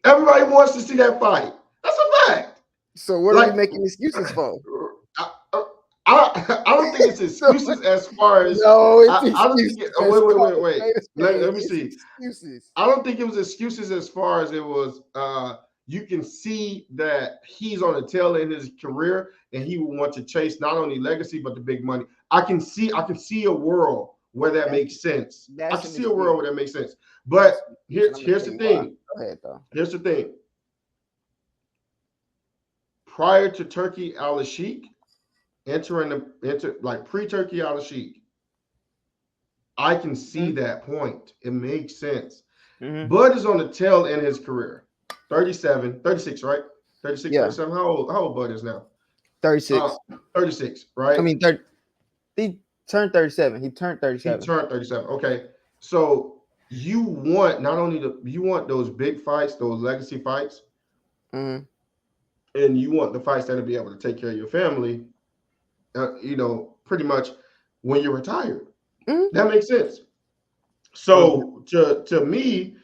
Everybody wants to see that fight. That's a fact. So what are we making excuses for? I don't think it's excuses as far as no, it's I don't think it, wait. Let me see. Excuses. I don't think it was excuses as far as it was you can see that he's on the tail end of his career and he will want to chase not only legacy but the big money. I can see a world where that makes sense. I can see a world where that makes sense. But here's the thing. Go ahead, though. Here's the thing. Prior to Turkey Al-Sheikh, pre-Turkey Al-Sheikh, I can see that point. It makes sense. Bud is on the tail end of his career. 36, right? 36, yeah. 37. How old Bud is now? 36. 36, right? I mean, he turned 37. He turned 37. He turned 37. Okay. So you want not only you want those big fights, those legacy fights, and you want the fights that'll be able to take care of your family, pretty much when you're retired. That makes sense. So to me,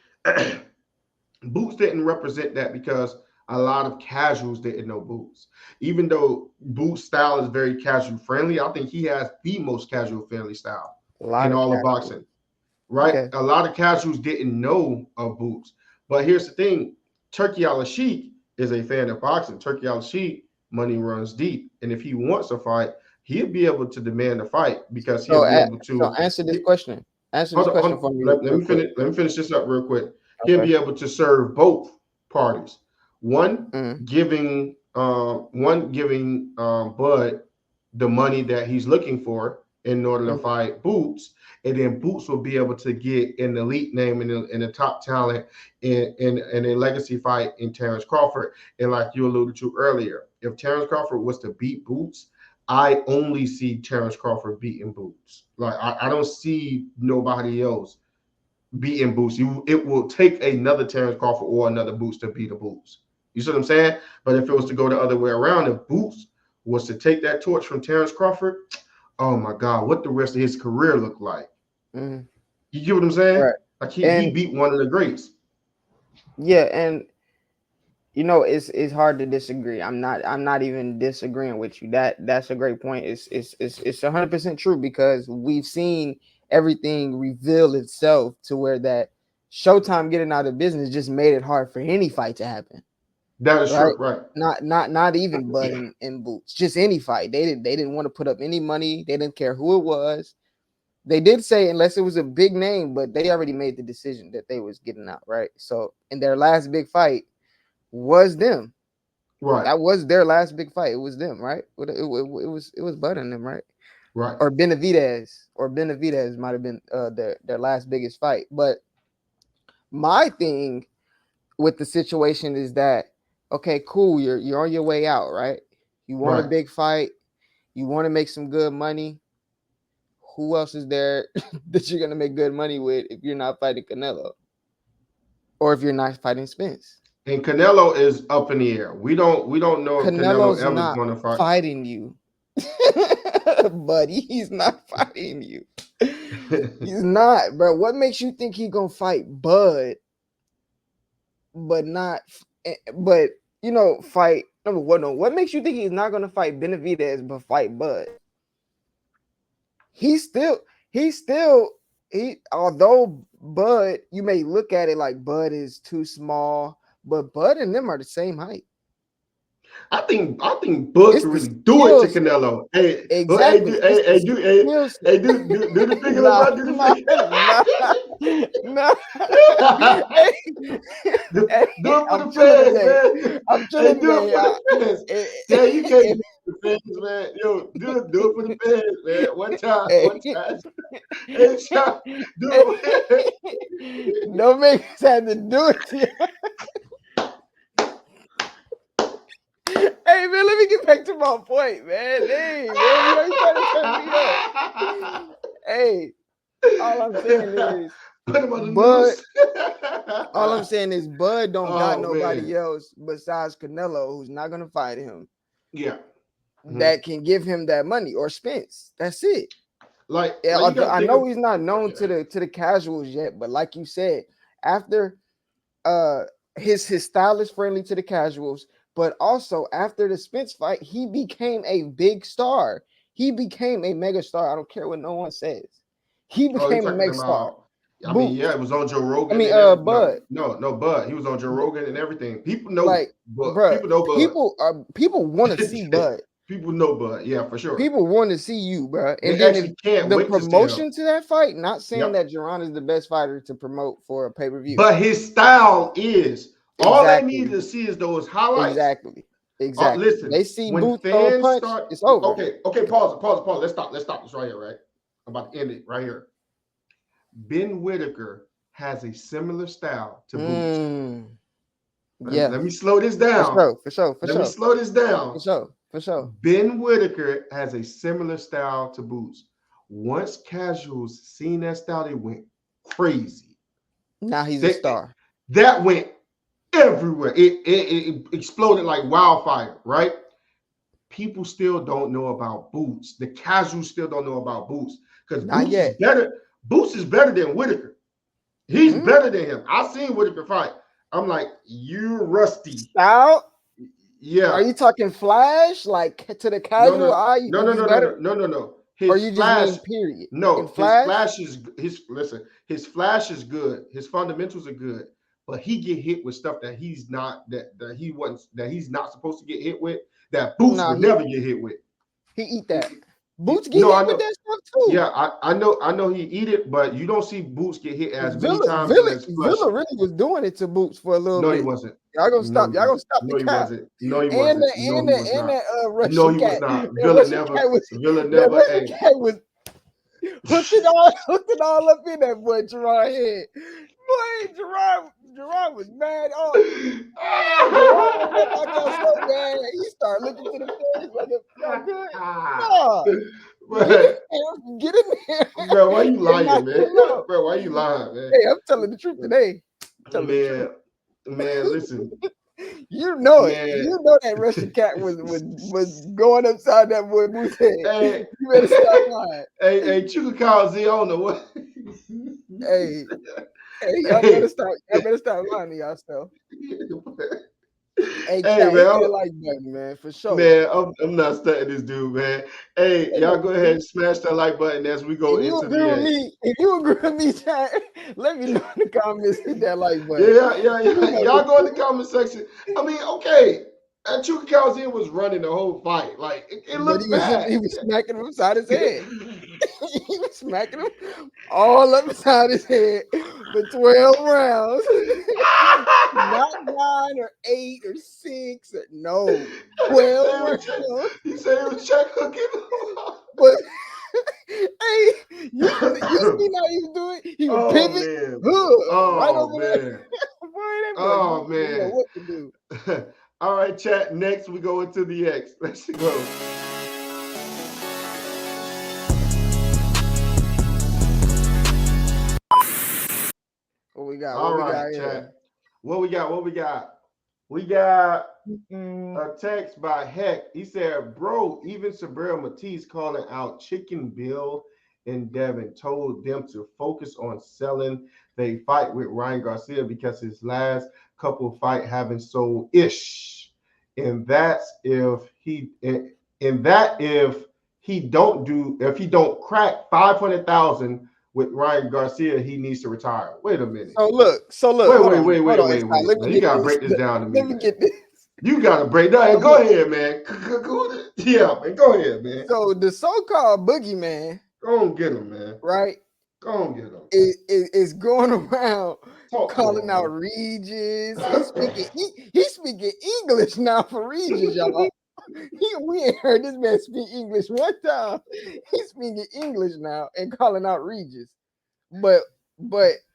Boots didn't represent that because a lot of casuals didn't know Boots. Even though Boots' style is very casual friendly, I think he has the most casual friendly style in all of boxing. Right? Okay. A lot of casuals didn't know of Boots. But here's the thing: Turkey Al-Sheikh is a fan of boxing. Turkey Al-Sheikh, money runs deep, and if he wants a fight, he'll be able to demand a fight because he'll be able to. So answer this question. For me. Let me finish this up real quick. Okay. He'll be able to serve both parties. One giving Bud the money that he's looking for in order to fight Boots, and then Boots will be able to get an elite name and a top talent in a legacy fight in Terrence Crawford. And like you alluded to earlier, if Terrence Crawford was to beat Boots, I only see Terrence Crawford beating Boots. Like I don't see nobody else beating Boots. It will take another Terrence Crawford or another Boots to beat a Boots. You see what I'm saying? But if it was to go the other way around, if Boots was to take that torch from Terrence Crawford, oh my God, what the rest of his career look like? You get what I'm saying? Right. Like he beat one of the greats. Yeah, and it's hard to disagree. I'm not even disagreeing with you. That's a great point. It's 100% true because we've seen everything reveal itself to where that Showtime getting out of business just made it hard for any fight to happen. That is true, right? Not even Bud and Boots, just any fight. They didn't want to put up any money. They didn't care who it was. They did say unless it was a big name, but they already made the decision that they was getting out, right? So in their last big fight was them. Right. That was their last big fight. It was them, right? It was Bud and them, right? Right. Or Benavidez might have been their last biggest fight. But my thing with the situation is that Okay, cool. You're on your way out, right? You want a Right. big fight. You want to make some good money. Who else is there that you're gonna make good money with if you're not fighting Canelo, or if you're not fighting Spence? And Canelo is up in the air. We don't know if Canelo Canelo's ever is not going to fight. fighting you, buddy. He's not fighting you. He's not, bro. What makes you think he's gonna fight Bud, but not, but fight? No, what makes you think he's not gonna fight Benavidez but fight Bud? Although Bud, you may look at it like Bud is too small, but Bud and them are the same height. I think Bud can really do it to Canelo. Hey, exactly. do the finger, bro. Do the finger. Nah. Do it for the fans, man. I'm chilling, do it for the fans. Yeah, you can't do it for the fans, man. Yo, do it for the fans, man. One time. Hey, Sean, do it. Don't make us have to do it to you. Hey, man, let me get back to my point, man. Hey, man, you trying to turn me up. Hey, all I'm saying is Bud don't got nobody else besides Canelo who's not gonna fight him. Yeah. That can give him that money, or Spence. That's it. I know he's not known to the casuals yet, but like you said, after his style is friendly to the casuals. But also after the Spence fight, he became a big star. He became a mega star. I don't care what no one says. He became a mega star. I mean, yeah, it was on Joe Rogan. Bud. No, Bud. He was on Joe Rogan and everything. People know, Bud. People know Bud. People want to see Bud. People know Bud. Yeah, for sure. People want to see you, bro. And they then can't the promotion to that fight. Not saying that Jaron is the best fighter to promote for a pay-per-view, but his style is. All they need to see is those highlights. Exactly. Listen, they see when Boots fans punch, start. It's over. Okay. Pause. Let's stop this right here. Right, I'm about to end it right here. Ben Whitaker has a similar style to Boots. Let me slow this down. For sure. Let me slow this down. For sure. Ben Whitaker has a similar style to Boots. Once casuals seen that style, they went crazy. Now he's a star. That went everywhere. It exploded like wildfire, right? People still don't know about Boots. The casuals still don't know about Boots because Boots is better than Whitaker. He's better than him. I've seen Whitaker fight. I'm like, you're rusty. Style? Yeah. Are you talking flash, like to the casual eye? No. Or you just mean period? No, his flash is good. His fundamentals are good. But he get hit with stuff that he's not supposed to get hit with. That Boots would never get hit with. He eat that. Boots get hit with that stuff too. Yeah, I know he eat it, but you don't see Boots get hit as many times. Villa really was doing it to Boots for a little bit. No, he wasn't. Y'all gonna stop. Y'all gonna stop. No, he wasn't. No, he wasn't. Russian no, he cat. was not. Villa never. Russian cat was hooked it all up in that boy Gerard head. Boy, Gerard was mad. Gerard was so bad. He started looking to the face like it felt good. No. Get in there. Bro, why you lying, man? Bro, why you lying, man? Hey, I'm telling the truth today. Man, listen. You know it. You know that Russian cat was going upside that boy Boots head. Hey, you better stop lying. Hey, Chuka calls I don't know what. Hey, y'all better stop lying to yourself. Hey, man, like that, man, for sure. Man, I'm not studying this dude, man. Hey, y'all go ahead and smash that like button as we go into the end. If you agree with me, Chad, let me know in the comments. Hit that like button. Yeah. Y'all go in the comment section. I mean, okay. Chuka Calzine was running the whole fight. Like, it looked bad. He was smacking him upside his head. He was smacking him all upside his head for 12 rounds. Not 9 or 8 or 6. No. 12 rounds. He said he was check hooking. But, hey, you see how he was doing? He would pivot. Right over there. Man. Boy, man. What to do. All right, chat. Next, we go into the X. Let's go. What we got? All What we right, got chat. here? What we got? What we got? We got Mm-mm. a text by Heck. He said, bro, even Sabrina Matisse calling out Chicken Bill and Devin told them to focus on selling. They fight with Ryan Garcia because his last couple fight haven't sold ish. And that's if he if he don't crack 500,000 with Ryan Garcia, he needs to retire. Wait a minute. So look. Wait. Let me Man, you get gotta this. break this down to me. Let me Man. get this. You gotta break down. Go ahead, man. Yeah, man. Go ahead, man. So the so-called boogeyman, Go on, get him, man. right? Go on, get him. Is going around Talk calling out man. Regis. He's speaking English now for Regis, y'all. We ain't heard this man speak English one time. He's speaking English now and calling out Regis. But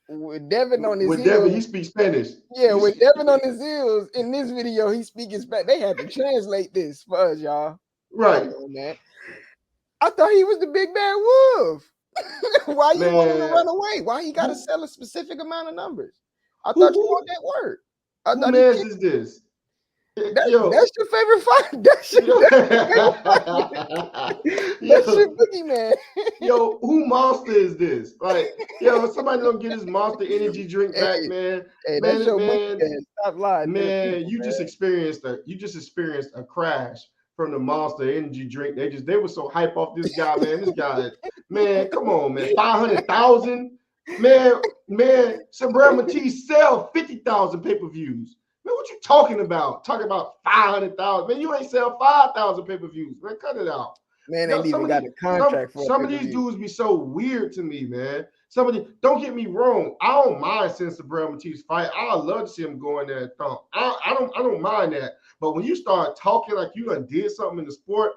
with Devin on his With heels, Devin, he speaks Spanish. yeah, with Devin on his heels in this video, he's speaking Spanish. They had to translate this for us, y'all. Right. Come on, man. I thought he was the big bad wolf. Why you want him to run away? Why he got to sell a specific amount of numbers? I thought you want that word. Who man's is this? That's your favorite fight. That's your favorite fight. That's your boogeyman. Yo, who monster is this? Like, yo, somebody don't get his Monster Energy drink back, man. Hey, man, that's your man, stop lying. Man, people, you just experienced a crash from the Monster Energy drink. They were so hype off this guy, man. This guy, man, come on, man. 500,000, man. Sabrina Matisse sell 50,000 pay-per-views. Man, what you talking about? Talking about 500,000. Man, you ain't sell 5,000 pay-per-views. Man, cut it out. Man, ain't even got a contract for some of these dudes be so weird to me, man. Don't get me wrong. I don't mind seeing Sabrina Matisse fight. I love to see him go in there and thump. I don't mind that. But when you start talking like you done did something in the sport,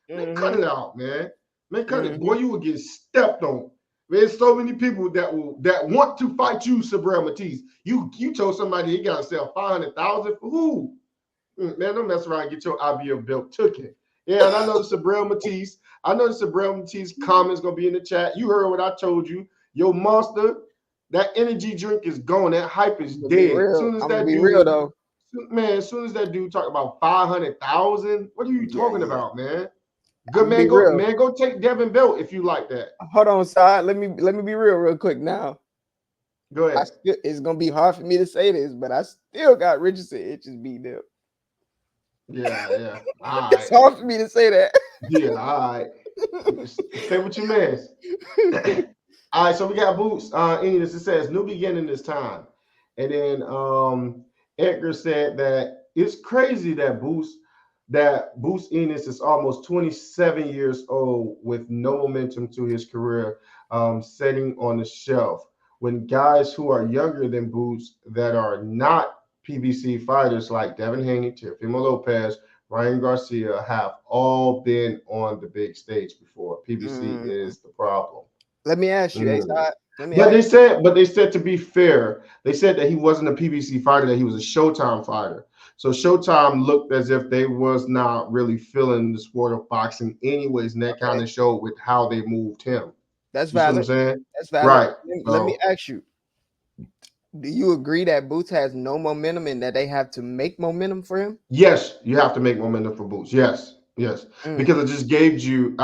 man, cut it out, man. Man, cut it. Boy, you will get stepped on. There's so many people that want to fight you, Sabrina Matisse. You told somebody he got to sell 500,000 for who? Man, don't mess around and get your IBF belt taken. Yeah, and I know the Sabrina Matisse. Comments gonna be in the chat. You heard what I told you. Your Monster, that energy drink is gone. That hype is dead. As soon as that dude, real though. Man, as soon as that dude talk about 500,000, what are you talking about, man? Good man, go take Devin belt if you like that. Hold on, side. Let me be real quick now. Go ahead. It's gonna be hard for me to say this, but I still got Richardson itches beat up. Yeah. All It's hard for me to say that. Yeah, all right. Say what you meant. All right, so we got Boots. Ennis, it says new beginning this time. And then Edgar said that it's crazy that Boots Ennis is almost 27 years old with no momentum to his career, sitting on the shelf. When guys who are younger than Boots that are not PBC fighters like Devin Haney, Teofimo Lopez, Ryan Garcia have all been on the big stage before. PBC is the problem. Let me ask you, They said to be fair, they said that he wasn't a PBC fighter, that he was a Showtime fighter. So Showtime looked as if they was not really feeling the sport of boxing anyways, and that kind of showed with how they moved him. That's valid. You know what I'm saying? That's valid. Right. Let me ask you. Do you agree that Boots has no momentum and that they have to make momentum for him? Yes, you have to make momentum for Boots. Yes. Because I just gave you,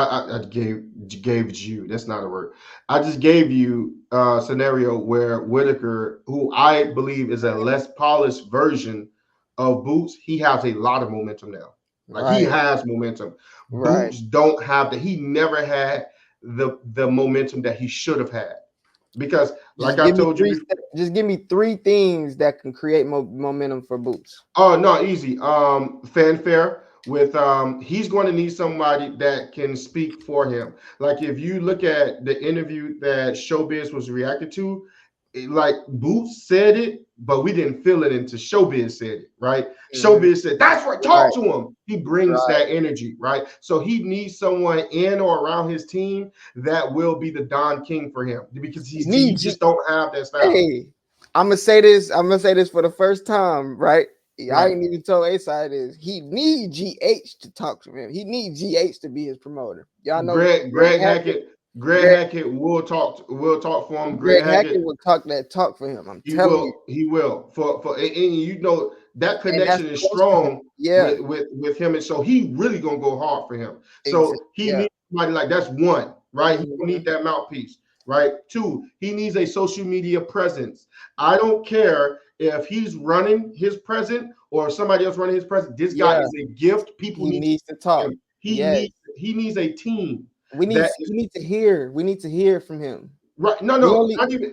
gave you, that's not a word. I just gave you a scenario where Whitaker, who I believe is a less polished version of Boots, he has a lot of momentum now. He has momentum. Boots don't have that. He never had the momentum that he should have had. Because, like I told you, just give me 3 things that can create momentum for Boots. Oh no, easy. Fanfare with he's going to need somebody that can speak for him. Like if you look at the interview that Showbiz was reacted to, like Boots said it, but we didn't feel it until Showbiz said it, right? Showbiz said, that's right, talk to him. He brings that energy, right? So he needs someone in or around his team that will be the Don King for him because he just don't have that style. Hey, I'm gonna say this for the first time, right? I ain't even told A-Side is he need GH to talk to him. He need GH to be his promoter. Y'all know Greg Hackett will talk for him. Greg Hackett will talk that talk for him. I'm telling you. He will. For and you know that connection is strong with him, and so he really gonna go hard for him. So he needs somebody like that's one, right? He don't need that mouthpiece, right? Two, he needs a social media presence. I don't care if he's running his present or somebody else running his present. This guy is a gift. People needs to talk. He needs a team. We need to hear from him. Right? No,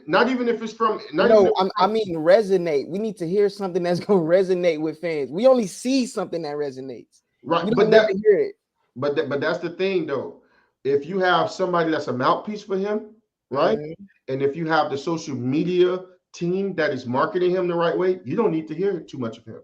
not even if it's from. I mean resonate. We need to hear something that's gonna resonate with fans. We only see something that resonates. Right, but never hear it. But that's the thing though. If you have somebody that's a mouthpiece for him, right, and if you have the social media team that is marketing him the right way, you don't need to hear too much of him.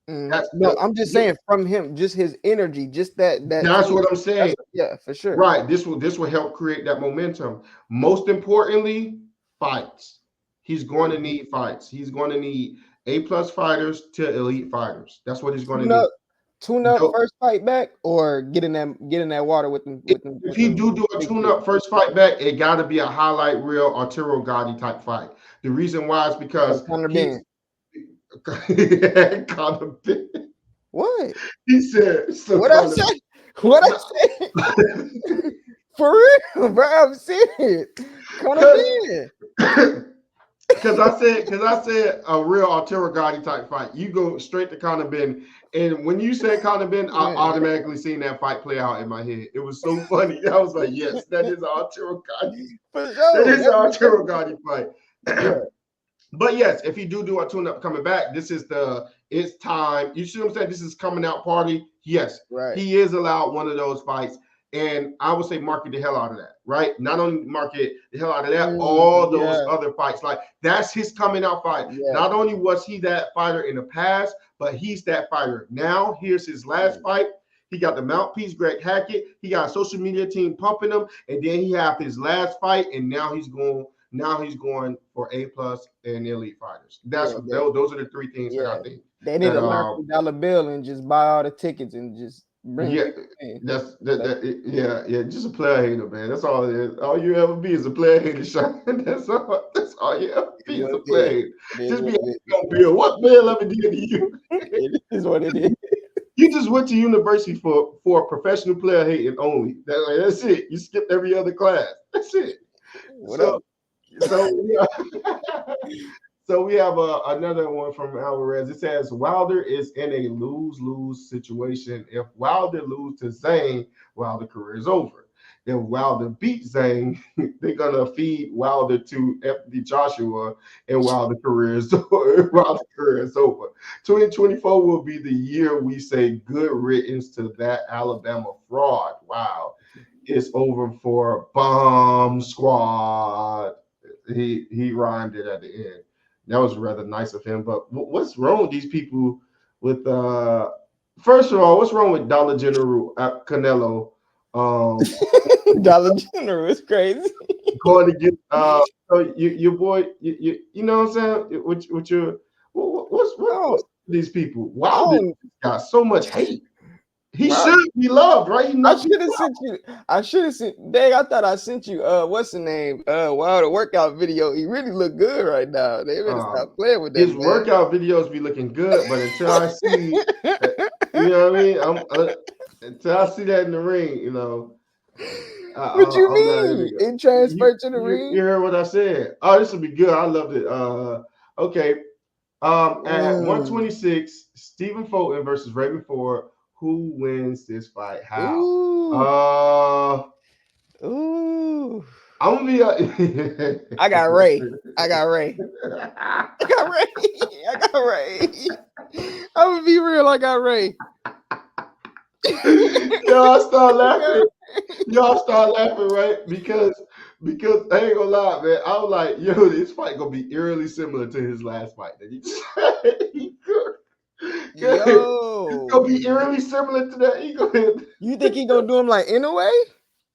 I'm just saying from him, just his energy, just that. That's what I'm saying. Yeah, for sure. Right. This will help create that momentum. Most importantly, fights. He's going to need fights. He's going to need A+ fighters to elite fighters. That's what he's going to need. Tune up first fight back, or get in that water with him. If he do a tune up first fight back, it got to be a highlight reel Arturo Gatti type fight. The reason why is because Conor Ben. What he said? What I said? What I said? For real, bro. I'm serious. Conor Ben. Because I said a real Arturo Gatti type fight. You go straight to Conor Ben, and when you said Conor Ben, I automatically seen that fight play out in my head. It was so funny. I was like, yes, that is Arturo Gatti. For sure. That is an Arturo Gatti fight. Yeah. But yes, if he do a tune-up coming back, this is it's time. You see what I'm saying? This is coming out party. Yes, right. He is allowed one of those fights. And I would say market the hell out of that, right? Not only market the hell out of that, all those other fights. Like, that's his coming out fight. Yeah. Not only was he that fighter in the past, but he's that fighter now. Here's his last fight. He got the mouthpiece, Greg Hackett. He got a social media team pumping him. And then he have his last fight, and now he's going for A+ and elite fighters. Those are the three things that I think. They need to learn $1 bill and just buy all the tickets and just bring just a player hater, man. That's all it is. All you ever be is a player hater, Sean. That's all you ever be is a player hater. Just be a bill. What bill ever did to you? It is what it is. You just went to university for professional player hating only. That's it. You skipped every other class. That's it. So we have another one from Alvarez. It says Wilder is in a lose-lose situation. If Wilder loses to Zhang, Wilder career is over. If Wilder beats Zhang, they're gonna feed Wilder to Anthony Joshua, and Wilder career is over. 2024 will be the year we say good riddance to that Alabama fraud. Wow, it's over for Bomb Squad. He rhymed it at the end. That was rather nice of him. But what's wrong with these people with first of all, what's wrong with Dollar General Canelo? Dollar General is crazy. Going to get your boy, you know what I'm saying? With your what's these people? Wow, got so much hate. He should be loved, right? I should have sent you. Dang, I thought I sent you. What's the name? Wow, the workout video. He really look good right now. They better stop playing with that. His workout videos be looking good, but until I see, you know what I mean? Until I see that in the ring, you know. What you mean? It transferred to the ring? You heard what I said? Oh, this will be good. I loved it. Okay. At 126, Stephen Fulton versus Raven Ford. Who wins this fight? How? Ooh. I'm gonna be. I got Ray. I'm gonna be real. I got Ray. Y'all start laughing, right? Because I ain't gonna lie, man. I was like, yo, this fight gonna be eerily similar to his last fight that he Yo, it's gonna be eerily similar to that. You think he gonna do him like Runaway?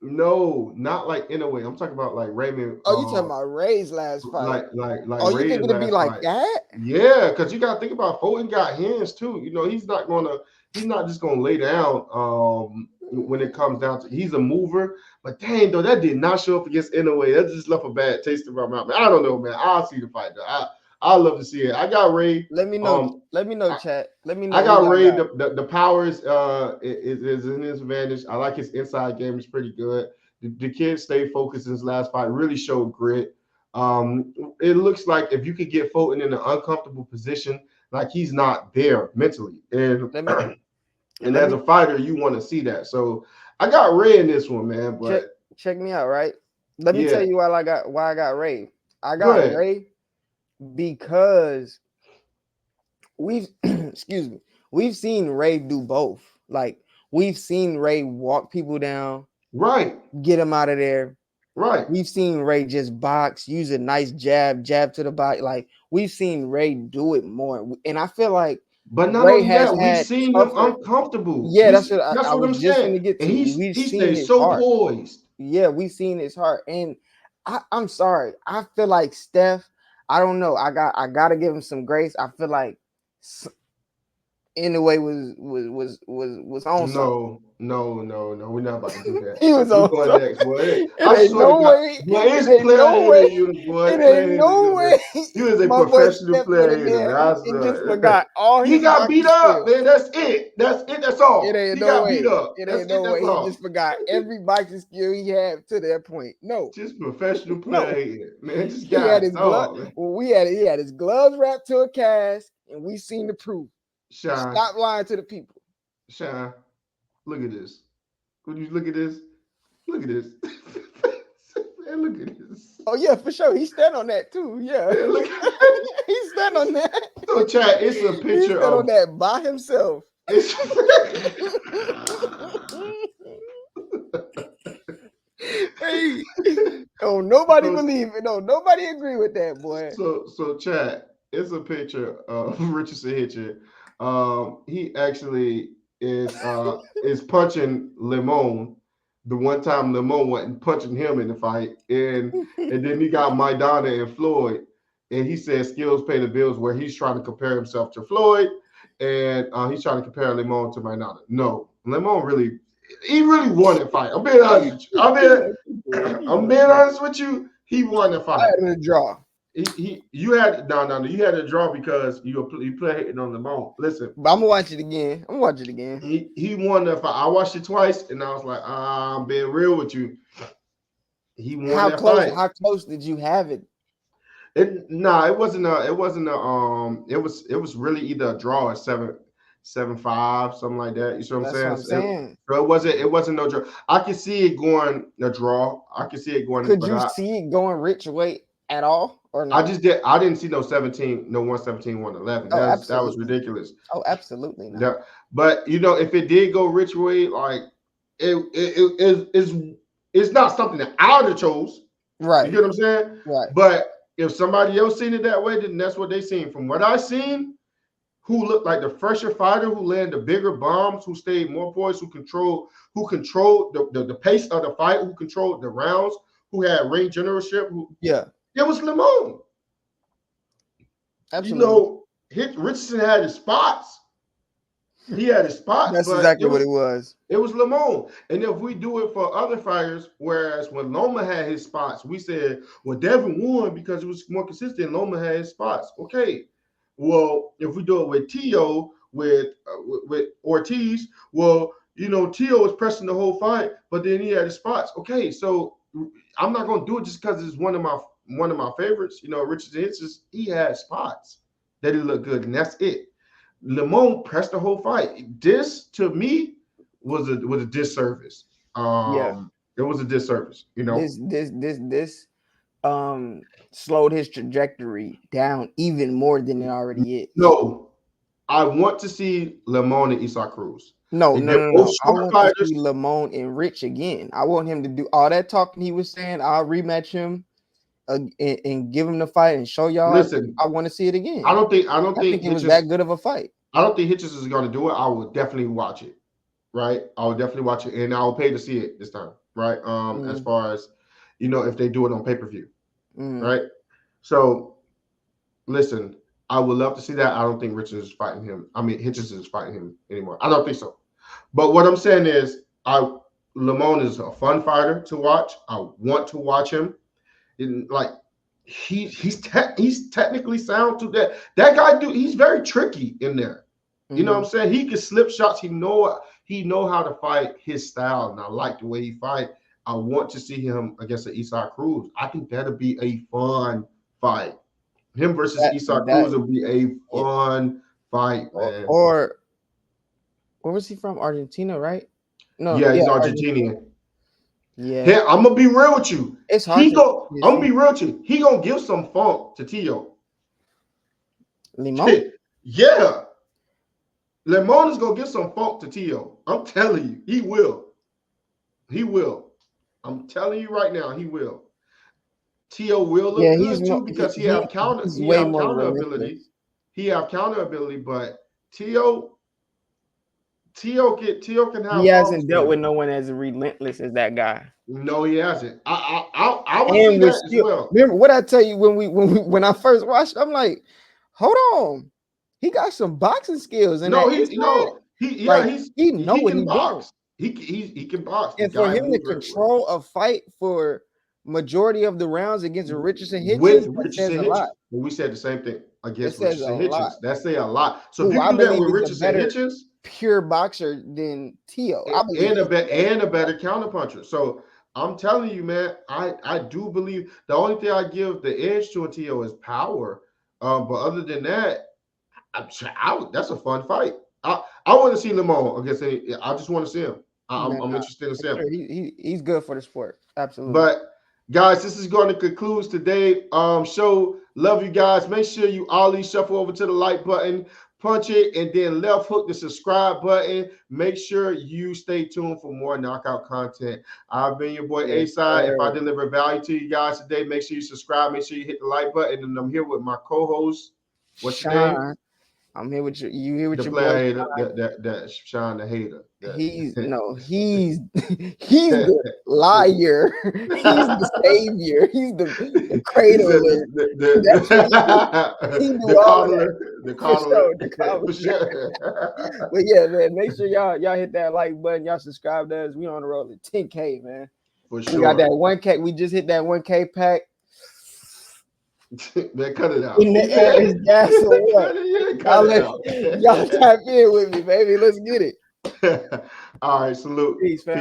No, not like in a way. I'm talking about like Raymond. Oh, you talking about Ray's last fight? Like Oh, you Ray's think it'd be last like fight. that? Yeah, because you got to think about Fulton got hands too. You know, he's not just gonna lay down. When it comes down to, he's a mover. But dang, though, that did not show up against Inouye. That just left a bad taste in my mouth. Man, I don't know, man. I'll see the fight though. I love to see it. I got Ray. Let me know. Let me know, chat. Let me know. I got Ray. The powers is in his advantage. I like his inside game. It's pretty good. The kid stayed focused in his last fight. Really showed grit. It looks like if you could get Fulton in an uncomfortable position, like he's not there mentally, and as a fighter, you want to see that. So I got Ray in this one, man. But check me out, right? Let me tell you why I got Ray. I got Ray because we've excuse me, we've seen Ray do both. Like we've seen Ray walk people down, right? Get him out of there. Right. We've seen Ray just box, use a nice jab to the body. Like we've seen Ray do it more. And I feel like but not Ray only that, we've seen him uncomfortable. Yeah, that's what I'm just saying. going to get to. He stays so poised. Yeah, we've seen his heart. And I'm sorry. I feel like Steph, I don't know. I gotta give him some grace. I feel like Anyway was on something. No, we're not about to do that. He was on going something. next, boy. I ain't no way. It ain't no way. It ain't no way. He was a professional player. He just forgot all his. He got beat up, man. That's it. That's all. It ain't he no got way. beat up. It ain't no way. He just forgot every boxing skill he had to that point. No, just professional player, man. Just he had his glove. Well, he had his gloves wrapped to a cast, and we seen the proof. Shine. Stop lying to the people. Shine. Look at this. Would you look at this? Look at this. Man, look at this. Oh yeah, for sure. He stand on that too. Yeah. He stand on that. So chat, it's a picture he stand on that by himself. Hey, oh, nobody believe it. No, nobody agree with that, boy. So chat, it's a picture of Richardson Hitcher. He actually is punching Limon. The one time Limon wasn't punching him in the fight, and then he got Maidana and Floyd, and he said skills pay the bills, where he's trying to compare himself to Floyd, and he's trying to compare Limon to Maidana. No, Limon really won that fight. I'm being honest with you. I'm being honest with you. He won the fight. I had a draw. You had a draw because you played on the bone. Listen, but I'm gonna watch it again. He won that fight. I watched it twice, and I was like, I'm being real with you. He won that fight. How close did you have it? It was really either a draw or 7-5, something like that. You see what I'm saying? It wasn't no draw. I could see it going a draw. I could see it going. Could you see it going rich way at all? Or not? I didn't see no 117, 111. That was ridiculous. Oh, absolutely not. Yeah. But if it did go rich way, like it's not something that I would have chose. Right. You get what I'm saying? Right. But if somebody else seen it that way, then that's what they seen. From what I seen, who looked like the fresher fighter, who landed the bigger bombs, who stayed more poised, who controlled the pace of the fight, who controlled the rounds, who had ring generalship, it was Limon. Absolutely. Richardson had his spots. He had his spots. That's exactly what it was. It was Limon. And if we do it for other fighters, whereas when Loma had his spots, we said, well, Devin won because it was more consistent. Loma had his spots. Okay. Well, if we do it with Tio, with Ortiz, well, Tio was pressing the whole fight, but then he had his spots. Okay, so I'm not going to do it just because it's one of my favorites. Richardson Hitchens, he had spots that he looked good, and that's it. Limon pressed the whole fight. This to me was a disservice. It was a disservice. This slowed his trajectory down even more than it already is. No, I want to see Limon and Isaac Cruz. No. I want to see Limon and Rich again. I want him to do all that talking he was saying. I'll rematch him and give him the fight and show y'all. Listen, I want to see it again. I don't think it was that good of a fight. I don't think Hitchens is going to do it. I will definitely watch it. Right? I will definitely watch it, and I will pay to see it this time. right? As far as if they do it on pay-per-view, right? So listen, I would love to see that. I don't think Hitchens is fighting him anymore. I don't think so. But what I'm saying is, Lamone is a fun fighter to watch. I want to watch him. He's technically sound to that guy. He's very tricky in there. You know what I'm saying? He can slip shots. He know how to fight his style, and I like the way he fight. I want to see him against an Isaac Cruz. I think that'll be a fun fight. Him versus Isaac Cruz will be a fun fight, man. Or where was he from? Argentina, right? No, yeah, he's Argentinian. Yeah, I'm gonna be real with you. It's hard. I'm gonna be real with you. He gonna give some funk to Tio. Limon? Yeah. Limon is gonna give some funk to Tio. I'm telling you, he will. He will. I'm telling you right now, he will. Tio will look good too because he have counter ability. He have counter ability, but Tio can have. He hasn't dealt with no one as relentless as that guy. No, he hasn't. I would see that as well. Remember what I tell you when I first watched? I'm like, hold on, he got some boxing skills. And he know what he's doing. He can box. And for him to control a fight for majority of the rounds against Richardson Hitchens, says a lot. We said the same thing against Richardson Hitchens. That say a lot. So if you do that with Richardson Hitchens, pure boxer than Tio, and a better counterpuncher. So I'm telling you, man, I do believe the only thing I give the edge to a Tio is power. But other than that, that's a fun fight. I want to see Lamone against any. I just want to see him. I'm interested in seeing him. He's good for the sport, absolutely. But guys, this is going to conclude today's show. Love you guys. Make sure you all shuffle over to the like button, punch it, and then left hook the subscribe button. Make sure you stay tuned for more knockout content. I've been your boy A-Side. If I deliver value to you guys today, make sure you subscribe. Make sure you hit the like button. And I'm here with my co-host. What's your name? I'm here with you. You here with the your player boy? Hater, that Sean the hater. He's the liar. He's the savior. He's the cradler. The caller. But yeah, man, make sure y'all hit that like button. Y'all subscribe to us. We on the road to 10K, man. For sure. We got that 1K. We just hit that 1K pack. Man, cut it out. In the air is gas or what? Y'all tap in with me, baby. Let's get it. All right, salute. Peace, fam.